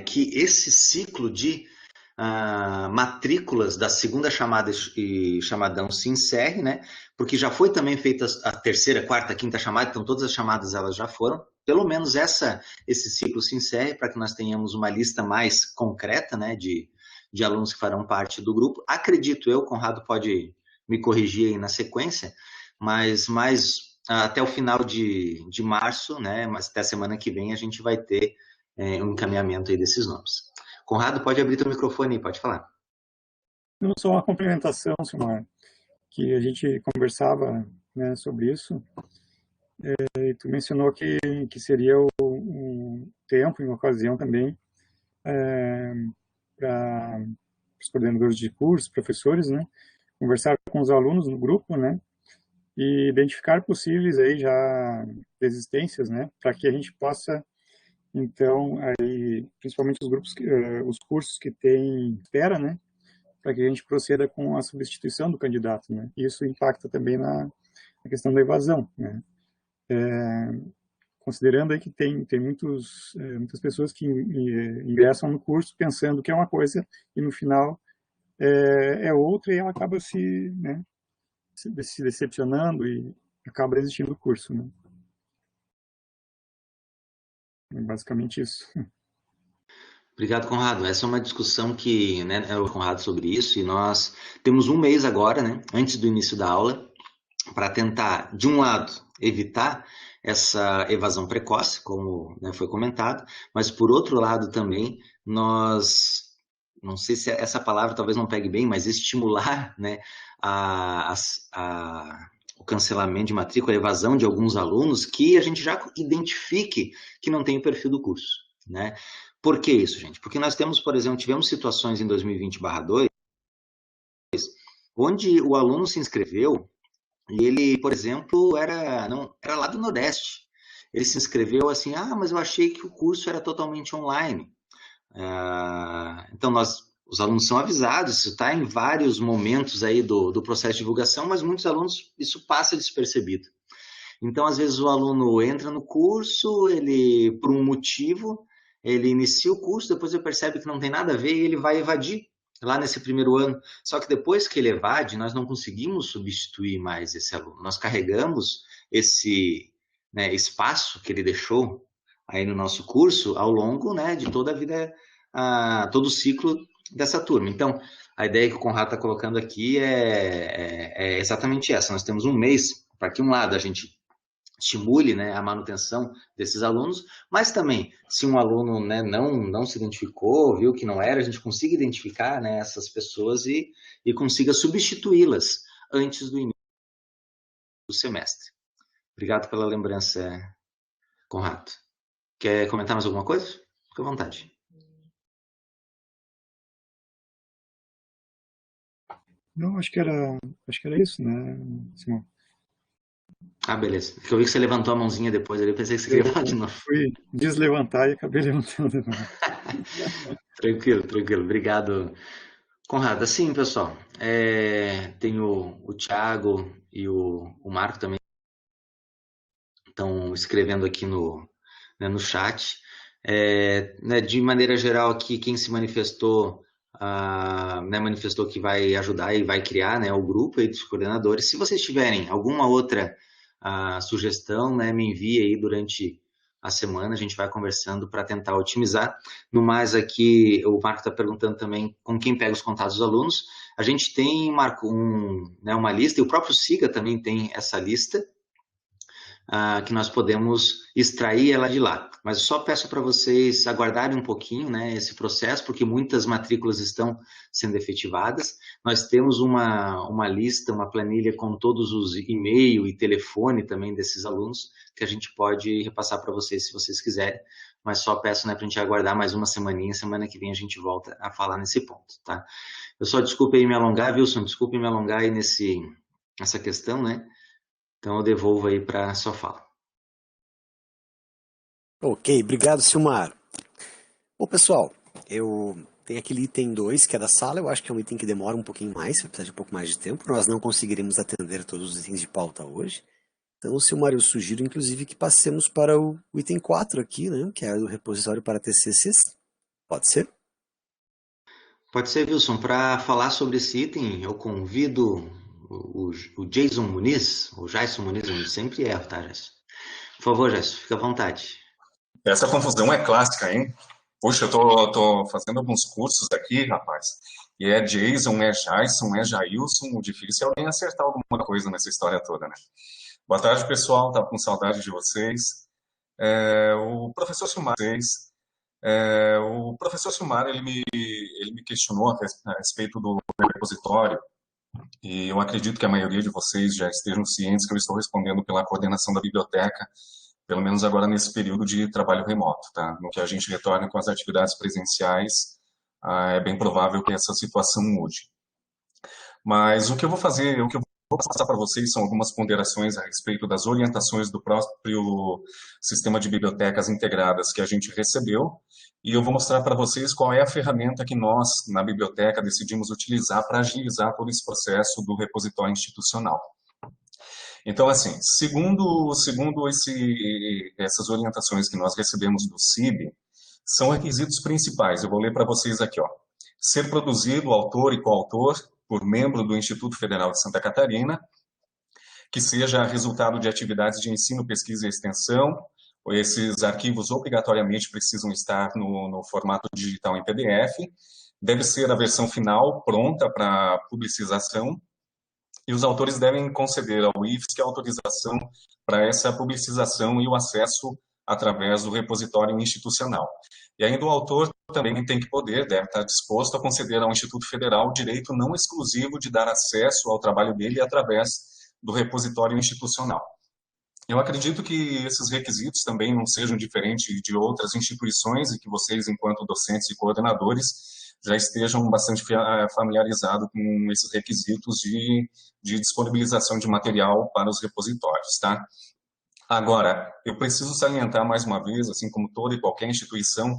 que esse ciclo de matrículas da segunda chamada e chamadão se encerre, né? Porque já foi também feita a terceira, quarta, quinta chamada, então todas as chamadas elas já foram. Pelo menos esse ciclo se encerre para que nós tenhamos uma lista mais concreta, né, de alunos que farão parte do grupo. Acredito eu, Conrado pode me corrigir aí na sequência, mas até o final de março, né, mas até a semana que vem a gente vai ter um encaminhamento aí desses nomes. Conrado, pode abrir teu microfone aí, pode falar. Não, só uma complementação, Silmar, que a gente conversava, né, sobre isso, e tu mencionou que seria um tempo e uma ocasião também para os coordenadores de curso, professores, né, conversar com os alunos no grupo, né, e identificar possíveis aí já desistências, né, para que a gente possa, então, aí, principalmente os cursos que têm espera, né, para que a gente proceda com a substituição do candidato, né, isso impacta também na questão da evasão, né, considerando aí que tem muitas pessoas que ingressam no curso pensando que é uma coisa e no final é outra, e ela acaba né, se decepcionando e acaba desistindo do curso, né. É basicamente isso. Obrigado, Conrado. Essa é uma discussão que, né, eu Conrado sobre isso, e nós temos um mês agora, né, antes do início da aula, para tentar, de um lado, evitar essa evasão precoce, como, né, foi comentado, mas por outro lado também, nós, não sei se essa palavra talvez não pegue bem, mas estimular, né, a, o cancelamento de matrícula, a evasão de alguns alunos que a gente já identifique que não tem o perfil do curso, né? Por que isso, gente? Porque nós temos, por exemplo, tivemos situações em 2020/2, onde o aluno se inscreveu e ele, por exemplo, era lá do Nordeste. Ele se inscreveu assim, mas eu achei que o curso era totalmente online. Então, os alunos são avisados, isso está em vários momentos aí do processo de divulgação, mas muitos alunos, isso passa despercebido. Então, às vezes, o aluno entra no curso, ele, por um motivo, ele inicia o curso, depois ele percebe que não tem nada a ver e ele vai evadir lá nesse primeiro ano. Só que depois que ele evade, nós não conseguimos substituir mais esse aluno. Nós carregamos esse, né, espaço que ele deixou aí no nosso curso ao longo, né, de toda a vida, todo o ciclo dessa turma. Então, a ideia que o Conrado está colocando aqui é exatamente essa. Nós temos um mês para que, um lado, a gente estimule, né, a manutenção desses alunos, mas também, se um aluno, né, não se identificou, viu que não era, a gente consiga identificar, né, essas pessoas e consiga substituí-las antes do início do semestre. Obrigado pela lembrança, Conrado. Quer comentar mais alguma coisa? Fique à vontade. Não, acho que era isso, né, Simão? Beleza. Eu vi que você levantou a mãozinha depois ali, eu pensei que você queria falar de novo. Fui deslevantar e acabei levantando de novo. Tranquilo. Obrigado, Conrado. Assim, pessoal, tem o Thiago e o Marco também estão escrevendo aqui no chat. Né, de maneira geral aqui, quem se manifestou, né, manifestou que vai ajudar e vai criar, né, o grupo aí dos coordenadores. Se vocês tiverem alguma outra sugestão, né, me envie aí durante a semana, a gente vai conversando para tentar otimizar. No mais aqui, o Marco está perguntando também com quem pega os contatos dos alunos. A gente tem, Marco, né, uma lista, e o próprio SIGA também tem essa lista, que nós podemos extrair ela de lá. Mas eu só peço para vocês aguardarem um pouquinho, né, esse processo, porque muitas matrículas estão sendo efetivadas. Nós temos uma lista, uma planilha com todos os e-mail e telefone também desses alunos, que a gente pode repassar para vocês se vocês quiserem. Mas só peço, né, para a gente aguardar mais uma semaninha, semana que vem a gente volta a falar nesse ponto, tá? Eu só desculpe aí me alongar, Wilson, desculpe me alongar aí nessa questão, né? Então, eu devolvo aí para a sua fala. Ok, obrigado, Silmar. Bom, pessoal, eu tenho aquele item 2, que é da sala. Eu acho que é um item que demora um pouquinho mais, vai precisar de um pouco mais de tempo. Nós não conseguiremos atender todos os itens de pauta hoje. Então, Silmar, eu sugiro, inclusive, que passemos para o item 4 aqui, né, que é o repositório para TCCs. Pode ser? Pode ser, Wilson. Para falar sobre esse item, eu convido o Jason Muniz, o Jason Muniz, eu sempre erro, tá, Jason? Por favor, Jason, fica à vontade. Essa confusão é clássica, hein? Puxa, eu tô fazendo alguns cursos aqui, rapaz, e é Jason, é Jason, é Jailson, o difícil é alguém acertar alguma coisa nessa história toda, né? Boa tarde, pessoal, tava com saudade de vocês. O professor Silmar, ele me questionou a respeito do repositório, e eu acredito que a maioria de vocês já estejam cientes que eu estou respondendo pela coordenação da biblioteca, pelo menos agora nesse período de trabalho remoto, tá? No que a gente retorna com as atividades presenciais, é bem provável que essa situação mude. Mas o que eu vou fazer, o que eu vou passar para vocês são algumas ponderações a respeito das orientações do próprio sistema de bibliotecas integradas que a gente recebeu, e eu vou mostrar para vocês qual é a ferramenta que nós, na biblioteca, decidimos utilizar para agilizar todo esse processo do repositório institucional. Então, assim, segundo essas orientações que nós recebemos do CIB, são requisitos principais. Eu vou ler para vocês aqui, ó. Ser produzido, autor e coautor, por membro do Instituto Federal de Santa Catarina, que seja resultado de atividades de ensino, pesquisa e extensão, Esses arquivos obrigatoriamente precisam estar no formato digital em PDF, deve ser a versão final pronta para publicização, e os autores devem conceder ao IFSC a autorização para essa publicização e o acesso através do repositório institucional. E ainda o autor também tem que poder, deve estar disposto a conceder ao Instituto Federal o direito não exclusivo de dar acesso ao trabalho dele através do repositório institucional. Eu acredito que esses requisitos também não sejam diferentes de outras instituições e que vocês, enquanto docentes e coordenadores, já estejam bastante familiarizados com esses requisitos de disponibilização de material para os repositórios, tá? Agora, eu preciso salientar mais uma vez, assim como toda e qualquer instituição,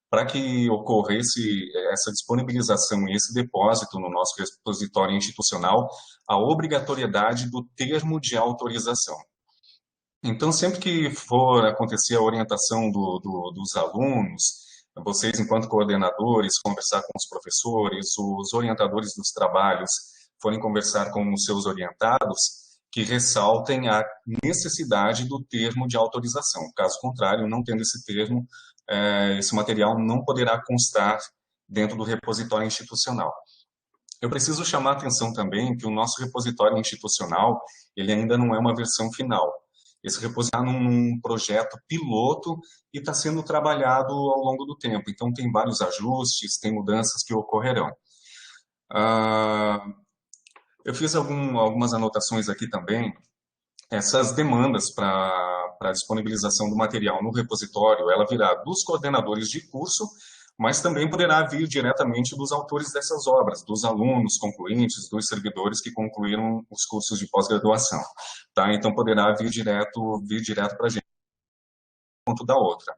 para que ocorra essa disponibilização e esse depósito no nosso repositório institucional, a obrigatoriedade do termo de autorização. Então, sempre que for acontecer a orientação dos alunos, vocês, enquanto coordenadores, conversar com os professores, os orientadores dos trabalhos, forem conversar com os seus orientados, que ressaltem a necessidade do termo de autorização. Caso contrário, não tendo esse termo, esse material não poderá constar dentro do repositório institucional. Eu preciso chamar a atenção também que o nosso repositório institucional, ele ainda não é uma versão final. Esse repositório está num projeto piloto e está sendo trabalhado ao longo do tempo. Então, tem vários ajustes, tem mudanças que ocorrerão. Eu fiz algumas anotações aqui também. Essas demandas para a disponibilização do material no repositório, ela virá dos coordenadores de curso, mas também poderá vir diretamente dos autores dessas obras, dos alunos concluintes, dos servidores que concluíram os cursos de pós-graduação. Tá? Então, poderá vir direto para a gente, ponto da outra.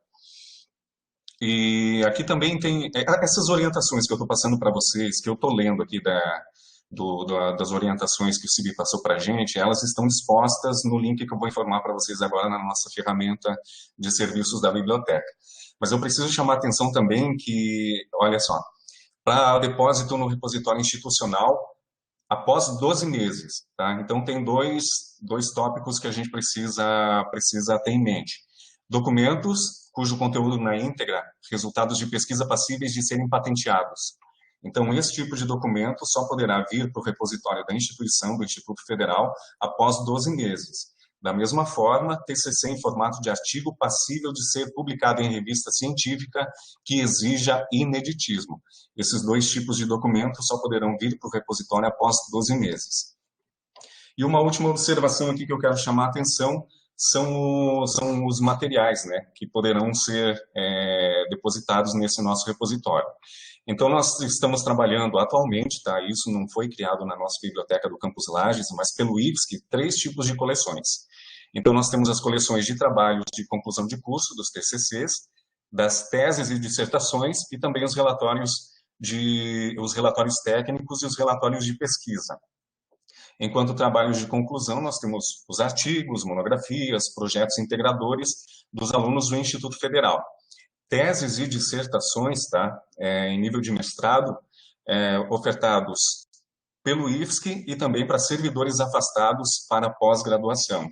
E aqui também tem essas orientações que eu estou passando para vocês, que eu estou lendo aqui das orientações que o CIB passou para a gente, elas estão dispostas no link que eu vou informar para vocês agora na nossa ferramenta de serviços da biblioteca. Mas eu preciso chamar a atenção também que, olha só, para depósito no repositório institucional, após 12 meses, tá? Então tem dois tópicos que a gente precisa ter em mente. Documentos cujo conteúdo na íntegra, resultados de pesquisa passíveis de serem patenteados. Então, esse tipo de documento só poderá vir para o repositório da instituição, do Instituto Federal, após 12 meses. Da mesma forma, TCC em formato de artigo passível de ser publicado em revista científica que exija ineditismo. Esses dois tipos de documentos só poderão vir para o repositório após 12 meses. E uma última observação aqui que eu quero chamar a atenção são os materiais, né, que poderão ser depositados nesse nosso repositório. Então, nós estamos trabalhando atualmente, tá? Isso não foi criado na nossa biblioteca do Campus Lages, mas pelo IFSC, 3 tipos de coleções. Então, nós temos as coleções de trabalhos de conclusão de curso, dos TCCs, das teses e dissertações, e também os relatórios técnicos e os relatórios de pesquisa. Enquanto trabalhos de conclusão, nós temos os artigos, monografias, projetos integradores dos alunos do Instituto Federal. Teses e dissertações, tá, em nível de mestrado, ofertados pelo IFSC e também para servidores afastados para pós-graduação.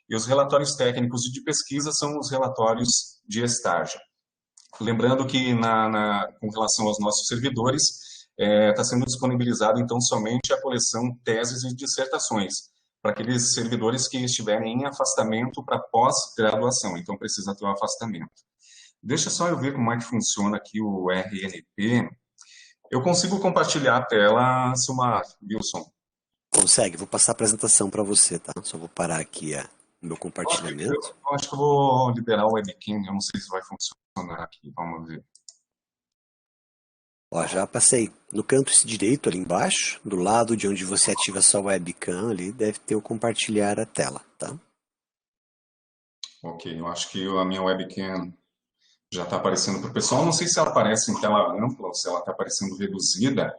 E os relatórios técnicos e de pesquisa são os relatórios de estágio. Lembrando que, com relação aos nossos servidores, está sendo disponibilizado, então, somente a coleção teses e dissertações, para aqueles servidores que estiverem em afastamento para pós-graduação, então precisa ter um afastamento. Deixa só eu ver como é que funciona aqui o RNP. Eu consigo compartilhar a tela, Silmar, Wilson? Consegue, vou passar a apresentação para você, tá? Só vou parar aqui o meu compartilhamento. Eu acho que eu vou liberar o webcam, eu não sei se vai funcionar aqui, vamos ver. Ó, já passei no canto direito ali embaixo, do lado de onde você ativa sua webcam ali, deve ter o compartilhar a tela, tá? Ok, eu acho que a minha webcam já está aparecendo para o pessoal. Não sei se ela aparece em tela ampla ou se ela está aparecendo reduzida.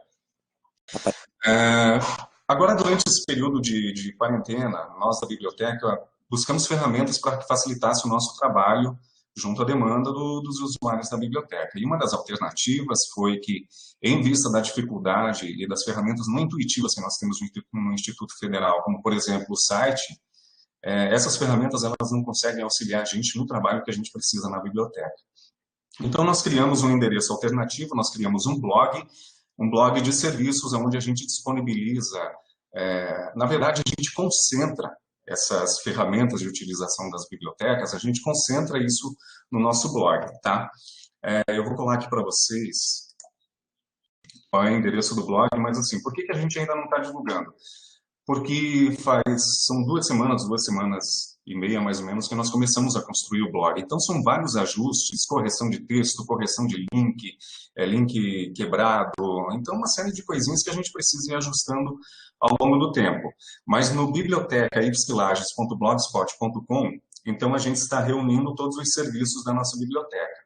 Agora, durante esse período de quarentena, nós da biblioteca buscamos ferramentas para que facilitasse o nosso trabalho junto à demanda dos usuários da biblioteca. E uma das alternativas foi que, em vista da dificuldade e das ferramentas não intuitivas que nós temos no Instituto Federal, como, por exemplo, o site, essas ferramentas elas não conseguem auxiliar a gente no trabalho que a gente precisa na biblioteca. Então, nós criamos um endereço alternativo, nós criamos um blog de serviços, onde a gente disponibiliza, na verdade, a gente concentra essas ferramentas de utilização das bibliotecas, a gente concentra isso no nosso blog, tá? Eu vou colar aqui para vocês qual é o endereço do blog, mas assim, por que a gente ainda não está divulgando? Porque são 2 semanas e meia, mais ou menos, que nós começamos a construir o blog. Então, são vários ajustes, correção de texto, correção de link, link quebrado. Então, uma série de coisinhas que a gente precisa ir ajustando ao longo do tempo. Mas no bibliotecaipsilages.blogspot.com, então, a gente está reunindo todos os serviços da nossa biblioteca.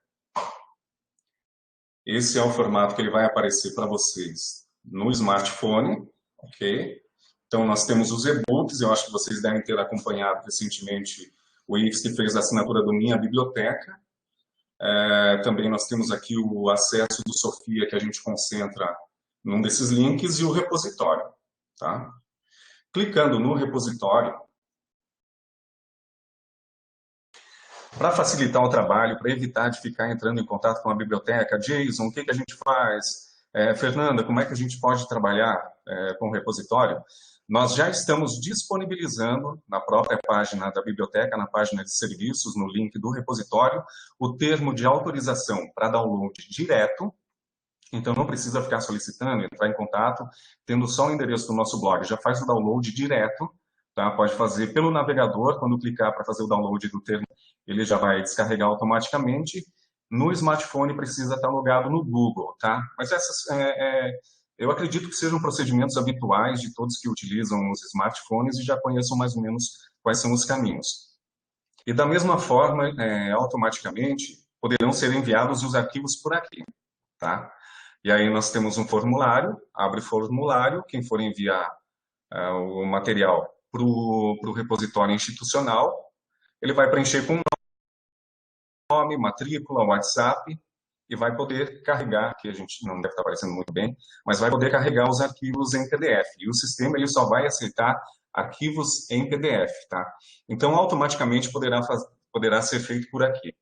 Esse é o formato que ele vai aparecer para vocês no smartphone, ok? Então, nós temos os e-books, eu acho que vocês devem ter acompanhado recentemente o IFES que fez a assinatura do Minha Biblioteca. Também nós temos aqui o acesso do Sofia, que a gente concentra num desses links, e o repositório. Tá? Clicando no repositório, para facilitar o trabalho, para evitar de ficar entrando em contato com a biblioteca, Jason, o que a gente faz? Fernanda, como é que a gente pode trabalhar com o repositório? Nós já estamos disponibilizando na própria página da biblioteca, na página de serviços, no link do repositório, o termo de autorização para download direto. Então, não precisa ficar solicitando, entrar em contato, tendo só o endereço do nosso blog. Já faz o download direto, tá? Pode fazer pelo navegador, quando clicar para fazer o download do termo, ele já vai descarregar automaticamente. No smartphone, precisa estar logado no Google, tá? Mas eu acredito que sejam procedimentos habituais de todos que utilizam os smartphones e já conheçam mais ou menos quais são os caminhos. E da mesma forma, automaticamente, poderão ser enviados os arquivos por aqui, tá? E aí nós temos um formulário, abre o formulário, quem for enviar o material para o repositório institucional, ele vai preencher com nome, matrícula, WhatsApp, e vai poder carregar, que a gente não deve estar aparecendo muito bem, mas vai poder carregar os arquivos em PDF. E o sistema ele só vai aceitar arquivos em PDF, tá? Então, automaticamente poderá ser feito por aqui.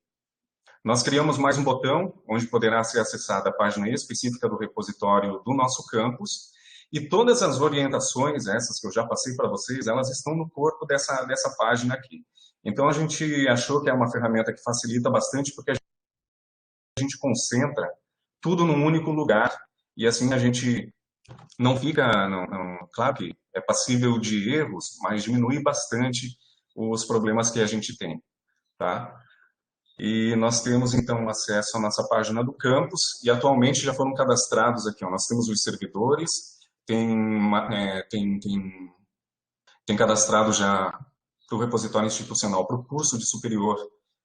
Nós criamos mais um botão, onde poderá ser acessada a página específica do repositório do nosso campus, e todas as orientações, essas que eu já passei para vocês, elas estão no corpo dessa página aqui. Então, a gente achou que é uma ferramenta que facilita bastante, porque a gente concentra tudo num único lugar, e assim a gente não fica... claro que é passível de erros, mas diminui bastante os problemas que a gente tem, tá? E nós temos, então, acesso à nossa página do campus, e atualmente já foram cadastrados aqui, ó, nós temos os servidores, tem cadastrado já para o repositório institucional, para o curso de superior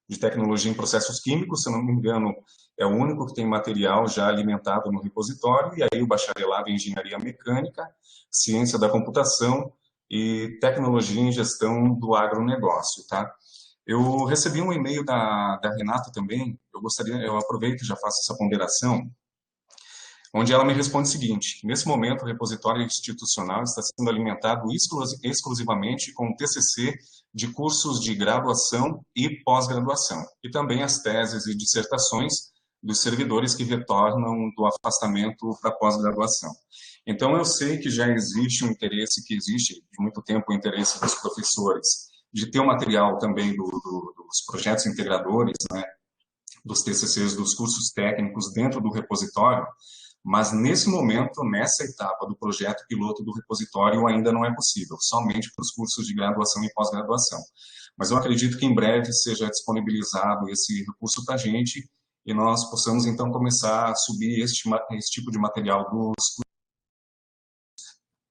de tecnologia em processos químicos, se eu não me engano, é o único que tem material já alimentado no repositório, e aí o bacharelado em engenharia mecânica, ciência da computação e tecnologia em gestão do agronegócio, tá? Eu recebi um e-mail da Renata também, eu aproveito e já faço essa ponderação, onde ela me responde o seguinte: nesse momento o repositório institucional está sendo alimentado exclusivamente com TCC de cursos de graduação e pós-graduação, e também as teses e dissertações dos servidores que retornam do afastamento para pós-graduação. Então, eu sei que já existe um interesse, que existe de muito tempo o interesse dos professores de ter o material também dos projetos integradores, né, dos TCCs, dos cursos técnicos dentro do repositório, mas nesse momento, nessa etapa do projeto piloto do repositório, ainda não é possível, somente para os cursos de graduação e pós-graduação. Mas eu acredito que em breve seja disponibilizado esse recurso para a gente e nós possamos então começar a subir esse tipo de material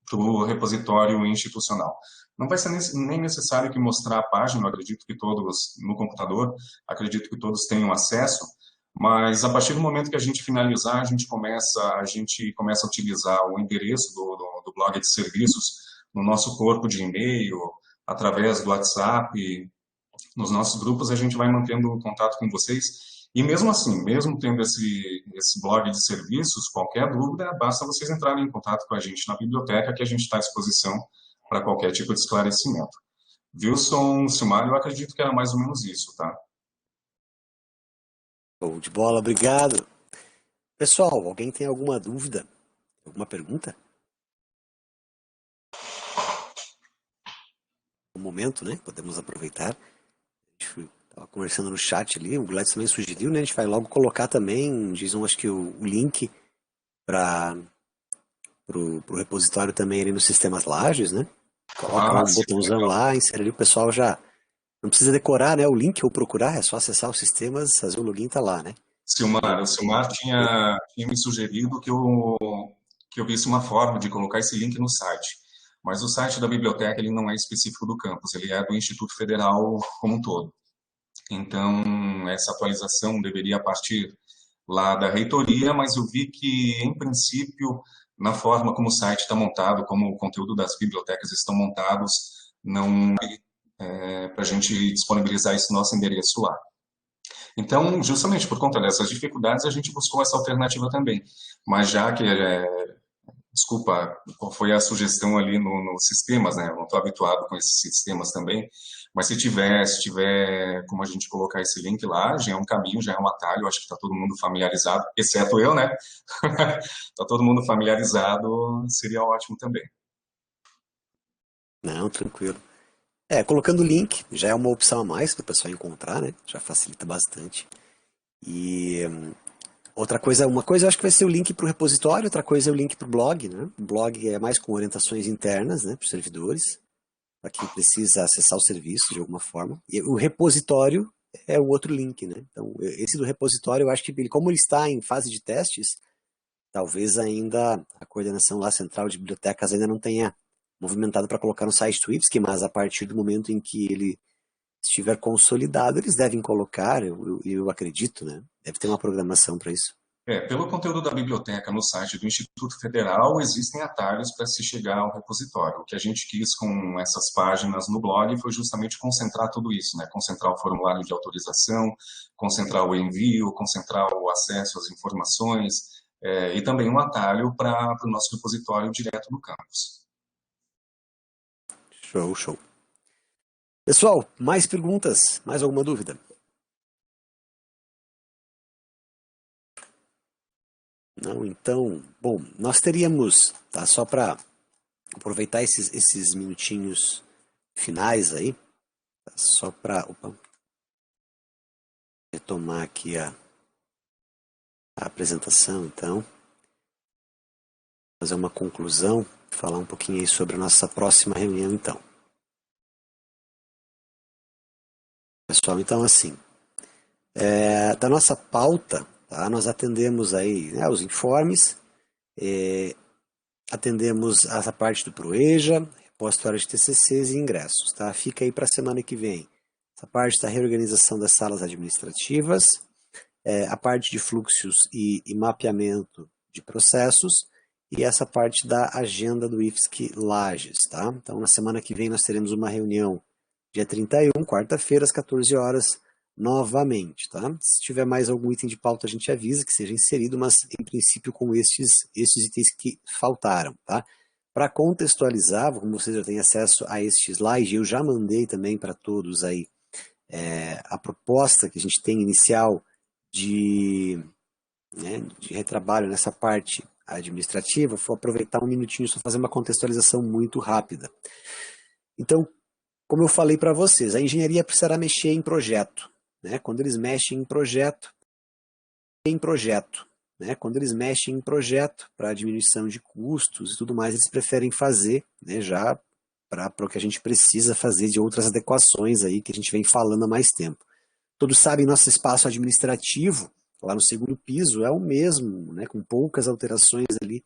para o repositório institucional. Não vai ser nem necessário que mostrar a página, eu acredito que todos, no computador, acredito que todos tenham acesso, mas a partir do momento que a gente finalizar, a gente começa a utilizar o endereço do blog de serviços no nosso corpo de e-mail, através do WhatsApp, nos nossos grupos, a gente vai mantendo contato com vocês. E mesmo assim, mesmo tendo esse blog de serviços, qualquer dúvida, basta vocês entrarem em contato com a gente na biblioteca, que a gente está à disposição para qualquer tipo de esclarecimento. Wilson, Silmar, eu acredito que era mais ou menos isso, tá? Show de bola, obrigado. Pessoal, alguém tem alguma dúvida? Alguma pergunta? Um momento, né? Podemos aproveitar. A gente estava conversando no chat ali, o Gladys também sugeriu, né? A gente vai logo colocar também, Jason, acho que o link para o repositório também ali nos sistemas Lages, né? Coloca lá um Sim, botãozão legal. lá, insere ali, o pessoal já não precisa decorar, né, o link ou procurar, é só acessar os sistemas, fazer o login, tá lá, né? O Silmar tinha me sugerido que eu visse uma forma de colocar esse link no site. Mas o site da biblioteca ele não é específico do campus, ele é do Instituto Federal como um todo. Então, essa atualização deveria partir lá da reitoria, mas eu vi que, em princípio, na forma como o site está montado, como o conteúdo das bibliotecas estão montados, não é para a gente disponibilizar esse nosso endereço lá. Então, justamente por conta dessas dificuldades, a gente buscou essa alternativa também. Mas já que, desculpa, qual foi a sugestão ali nos sistemas, né? Eu não estou habituado com esses sistemas também, mas se tiver como a gente colocar esse link lá, já é um caminho, já é um atalho, acho que está todo mundo familiarizado, exceto eu, né? Está todo mundo familiarizado, seria ótimo também. Não, tranquilo. Colocando o link, já é uma opção a mais para o pessoal encontrar, né? Já facilita bastante. E outra coisa, uma coisa eu acho que vai ser o link para o repositório, outra coisa é o link para o blog, né? O blog é mais com orientações internas, né, para os servidores, para quem precisa acessar o serviço de alguma forma. E o repositório é o outro link, né? Então, esse do repositório, eu acho que como ele está em fase de testes, talvez ainda a coordenação lá central de bibliotecas ainda não tenha movimentado para colocar no site do IFSC, mas a partir do momento em que ele estiver consolidado, eles devem colocar, eu acredito, né? Deve ter uma programação para isso. Pelo conteúdo da biblioteca no site do Instituto Federal, existem atalhos para se chegar ao repositório. O que a gente quis com essas páginas no blog foi justamente concentrar tudo isso, né? Concentrar o formulário de autorização, concentrar o envio, concentrar o acesso às informações, e também um atalho para o nosso repositório direto no campus. Show, show. Pessoal, mais perguntas? Mais alguma dúvida? Não, então, bom, nós teríamos, tá, só para aproveitar esses minutinhos finais aí, tá, só para retomar aqui a apresentação, então, fazer uma conclusão, falar um pouquinho aí sobre a nossa próxima reunião, então. Pessoal, então assim, da nossa pauta, tá, nós atendemos aí, né, os informes, atendemos essa parte do PROEJA, repositório de TCCs e ingressos, tá? Fica aí para a semana que vem essa parte da reorganização das salas administrativas, a parte de fluxos e mapeamento de processos e essa parte da agenda do IFSC Lages, tá? Então, na semana que vem nós teremos uma reunião dia 31, quarta-feira, às 14 horas, novamente, tá? Se tiver mais algum item de pauta, a gente avisa que seja inserido, mas em princípio com estes itens que faltaram, tá? Para contextualizar, como vocês já têm acesso a este slide, eu já mandei também para todos aí a proposta que a gente tem inicial de retrabalho nessa parte administrativa. Vou aproveitar um minutinho só fazer uma contextualização muito rápida. Então, como eu falei para vocês, a engenharia precisará mexer em projeto, né? Quando eles mexem em projeto, né? Quando eles mexem em projeto para diminuição de custos e tudo mais, eles preferem fazer, né, já para o que a gente precisa fazer de outras adequações aí que a gente vem falando há mais tempo. Todos sabem, nosso espaço administrativo, lá no segundo piso, é o mesmo, né, com poucas alterações ali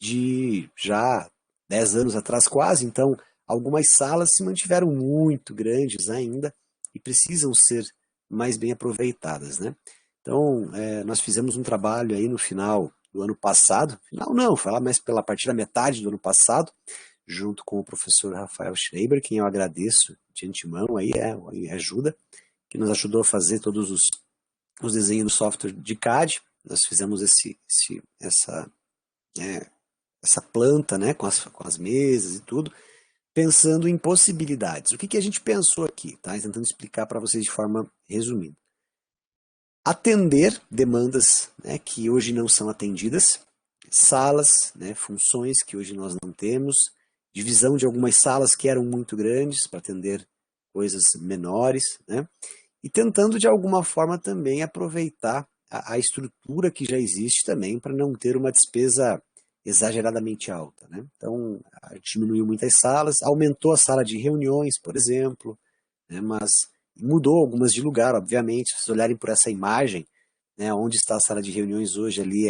de já 10 anos atrás quase, então algumas salas se mantiveram muito grandes ainda e precisam ser mais bem aproveitadas, né? Então, nós fizemos um trabalho aí no final do ano passado, final não, foi lá mais pela partir da metade do ano passado, junto com o professor Rafael Schreiber, quem eu agradeço de antemão aí, ajuda, que nos ajudou a fazer todos os desenhos do software de CAD. Nós fizemos essa planta, né, com as mesas e tudo. pensando em possibilidades. O que a gente pensou aqui? Tá? Tentando explicar para vocês de forma resumida. Atender demandas, né, que hoje não são atendidas, salas, né, funções que hoje nós não temos, divisão de algumas salas que eram muito grandes para atender coisas menores, né, e tentando de alguma forma também aproveitar a estrutura que já existe também para não ter uma despesa exageradamente alta, né. Então, diminuiu muitas salas, aumentou a sala de reuniões, por exemplo, né, mas mudou algumas de lugar, obviamente. Se vocês olharem por essa imagem, né, onde está a sala de reuniões hoje ali,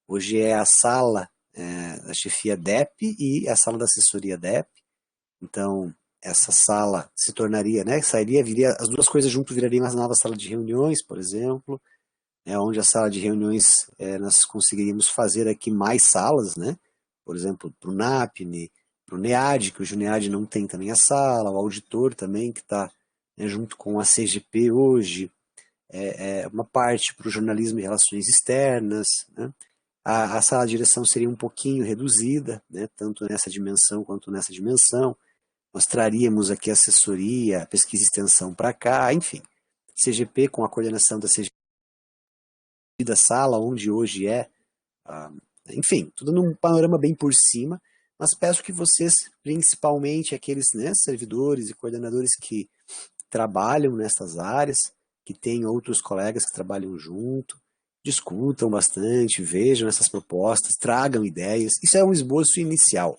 hoje é a sala da chefia DEP e a sala da assessoria DEP. Então, essa sala se tornaria, né, viria, as duas coisas junto virariam uma nova sala de reuniões, por exemplo, né, onde a sala de reuniões nós conseguiríamos fazer aqui mais salas, né, por exemplo, para o NAPNE, para o NEAD, que hoje o NEAD não tem também a sala, o auditor também, que está, né, junto com a CGP hoje, uma parte para o jornalismo e relações externas, né? A sala de direção seria um pouquinho reduzida, né, tanto nessa dimensão quanto nessa dimensão. Nós traríamos aqui assessoria, pesquisa e extensão para cá, enfim. CGP com a coordenação da CGP da sala, onde hoje enfim, tudo num panorama bem por cima, mas peço que vocês, principalmente aqueles, né, servidores e coordenadores que trabalham nessas áreas, que têm outros colegas que trabalham junto, discutam bastante, vejam essas propostas, tragam ideias. Isso é um esboço inicial,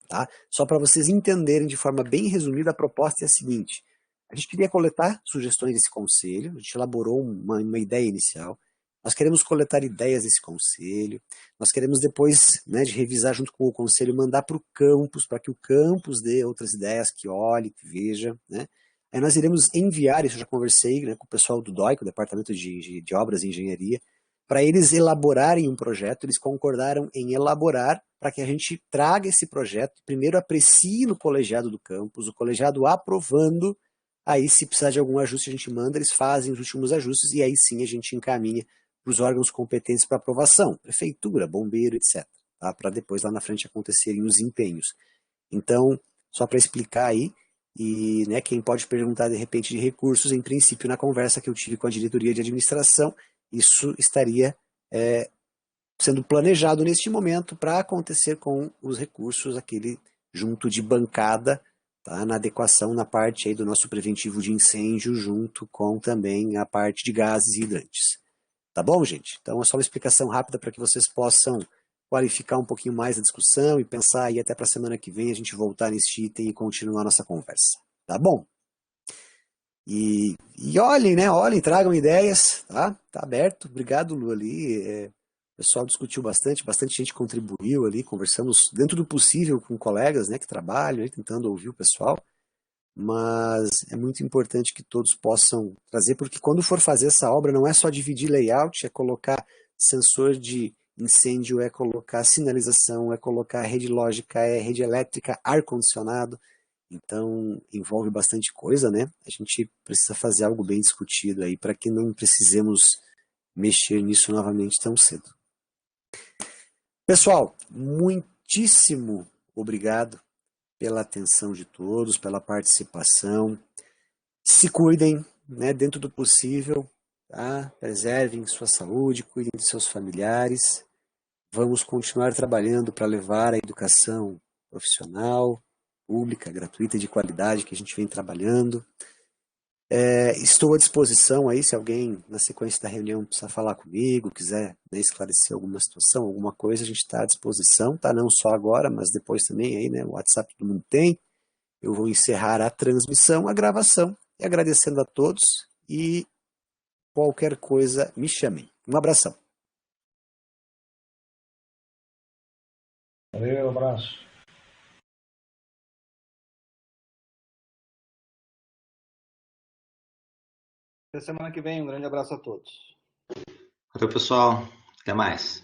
tá? Só para vocês entenderem de forma bem resumida, a proposta é a seguinte: a gente queria coletar sugestões desse conselho, a gente elaborou uma ideia inicial, nós queremos coletar ideias desse conselho, nós queremos depois, né, de revisar junto com o conselho, mandar para o campus, para que o campus dê outras ideias, que olhe, que veja, né? Aí nós iremos enviar, isso eu já conversei, né, com o pessoal do DOI, com o Departamento de Obras e Engenharia, para eles elaborarem um projeto. Eles concordaram em elaborar para que a gente traga esse projeto, primeiro aprecie no colegiado do campus, o colegiado aprovando, aí se precisar de algum ajuste a gente manda, eles fazem os últimos ajustes e aí sim a gente encaminha para os órgãos competentes para aprovação, prefeitura, bombeiro, etc. Tá? Para depois lá na frente acontecerem os empenhos. Então, só para explicar aí, e, né, quem pode perguntar de repente de recursos, em princípio na conversa que eu tive com a diretoria de administração, isso estaria sendo planejado neste momento para acontecer com os recursos, aquele junto de bancada, tá, na adequação na parte aí do nosso preventivo de incêndio, junto com também a parte de gases e hidrantes. Tá bom, gente? Então é só uma explicação rápida para que vocês possam qualificar um pouquinho mais a discussão e pensar aí até para a semana que vem a gente voltar neste item e continuar a nossa conversa. Tá bom? E olhem, né? Olhem, tragam ideias, tá? Tá aberto. Obrigado, Lu, ali. O pessoal discutiu bastante gente contribuiu ali, conversamos dentro do possível com colegas, né, que trabalham, aí, tentando ouvir o pessoal. Mas é muito importante que todos possam trazer, porque quando for fazer essa obra não é só dividir layout, é colocar sensor de incêndio, é colocar sinalização, é colocar rede lógica, é rede elétrica, ar-condicionado. Então envolve bastante coisa, né? A gente precisa fazer algo bem discutido aí para que não precisemos mexer nisso novamente tão cedo. Pessoal, muitíssimo obrigado pela atenção de todos, pela participação. Se cuidem, né, dentro do possível, tá? Preservem sua saúde, cuidem de seus familiares. Vamos continuar trabalhando para levar a educação profissional, pública, gratuita e de qualidade que a gente vem trabalhando. Estou à disposição aí, se alguém na sequência da reunião precisar falar comigo, quiser, né, esclarecer alguma situação, alguma coisa, a gente está à disposição, tá? Não só agora, mas depois também aí, né? O WhatsApp todo mundo tem. Eu vou encerrar a transmissão, a gravação, e agradecendo a todos e qualquer coisa me chamem. Um abração. Valeu, abraço. Até semana que vem. Um grande abraço a todos. Valeu, pessoal. Até mais.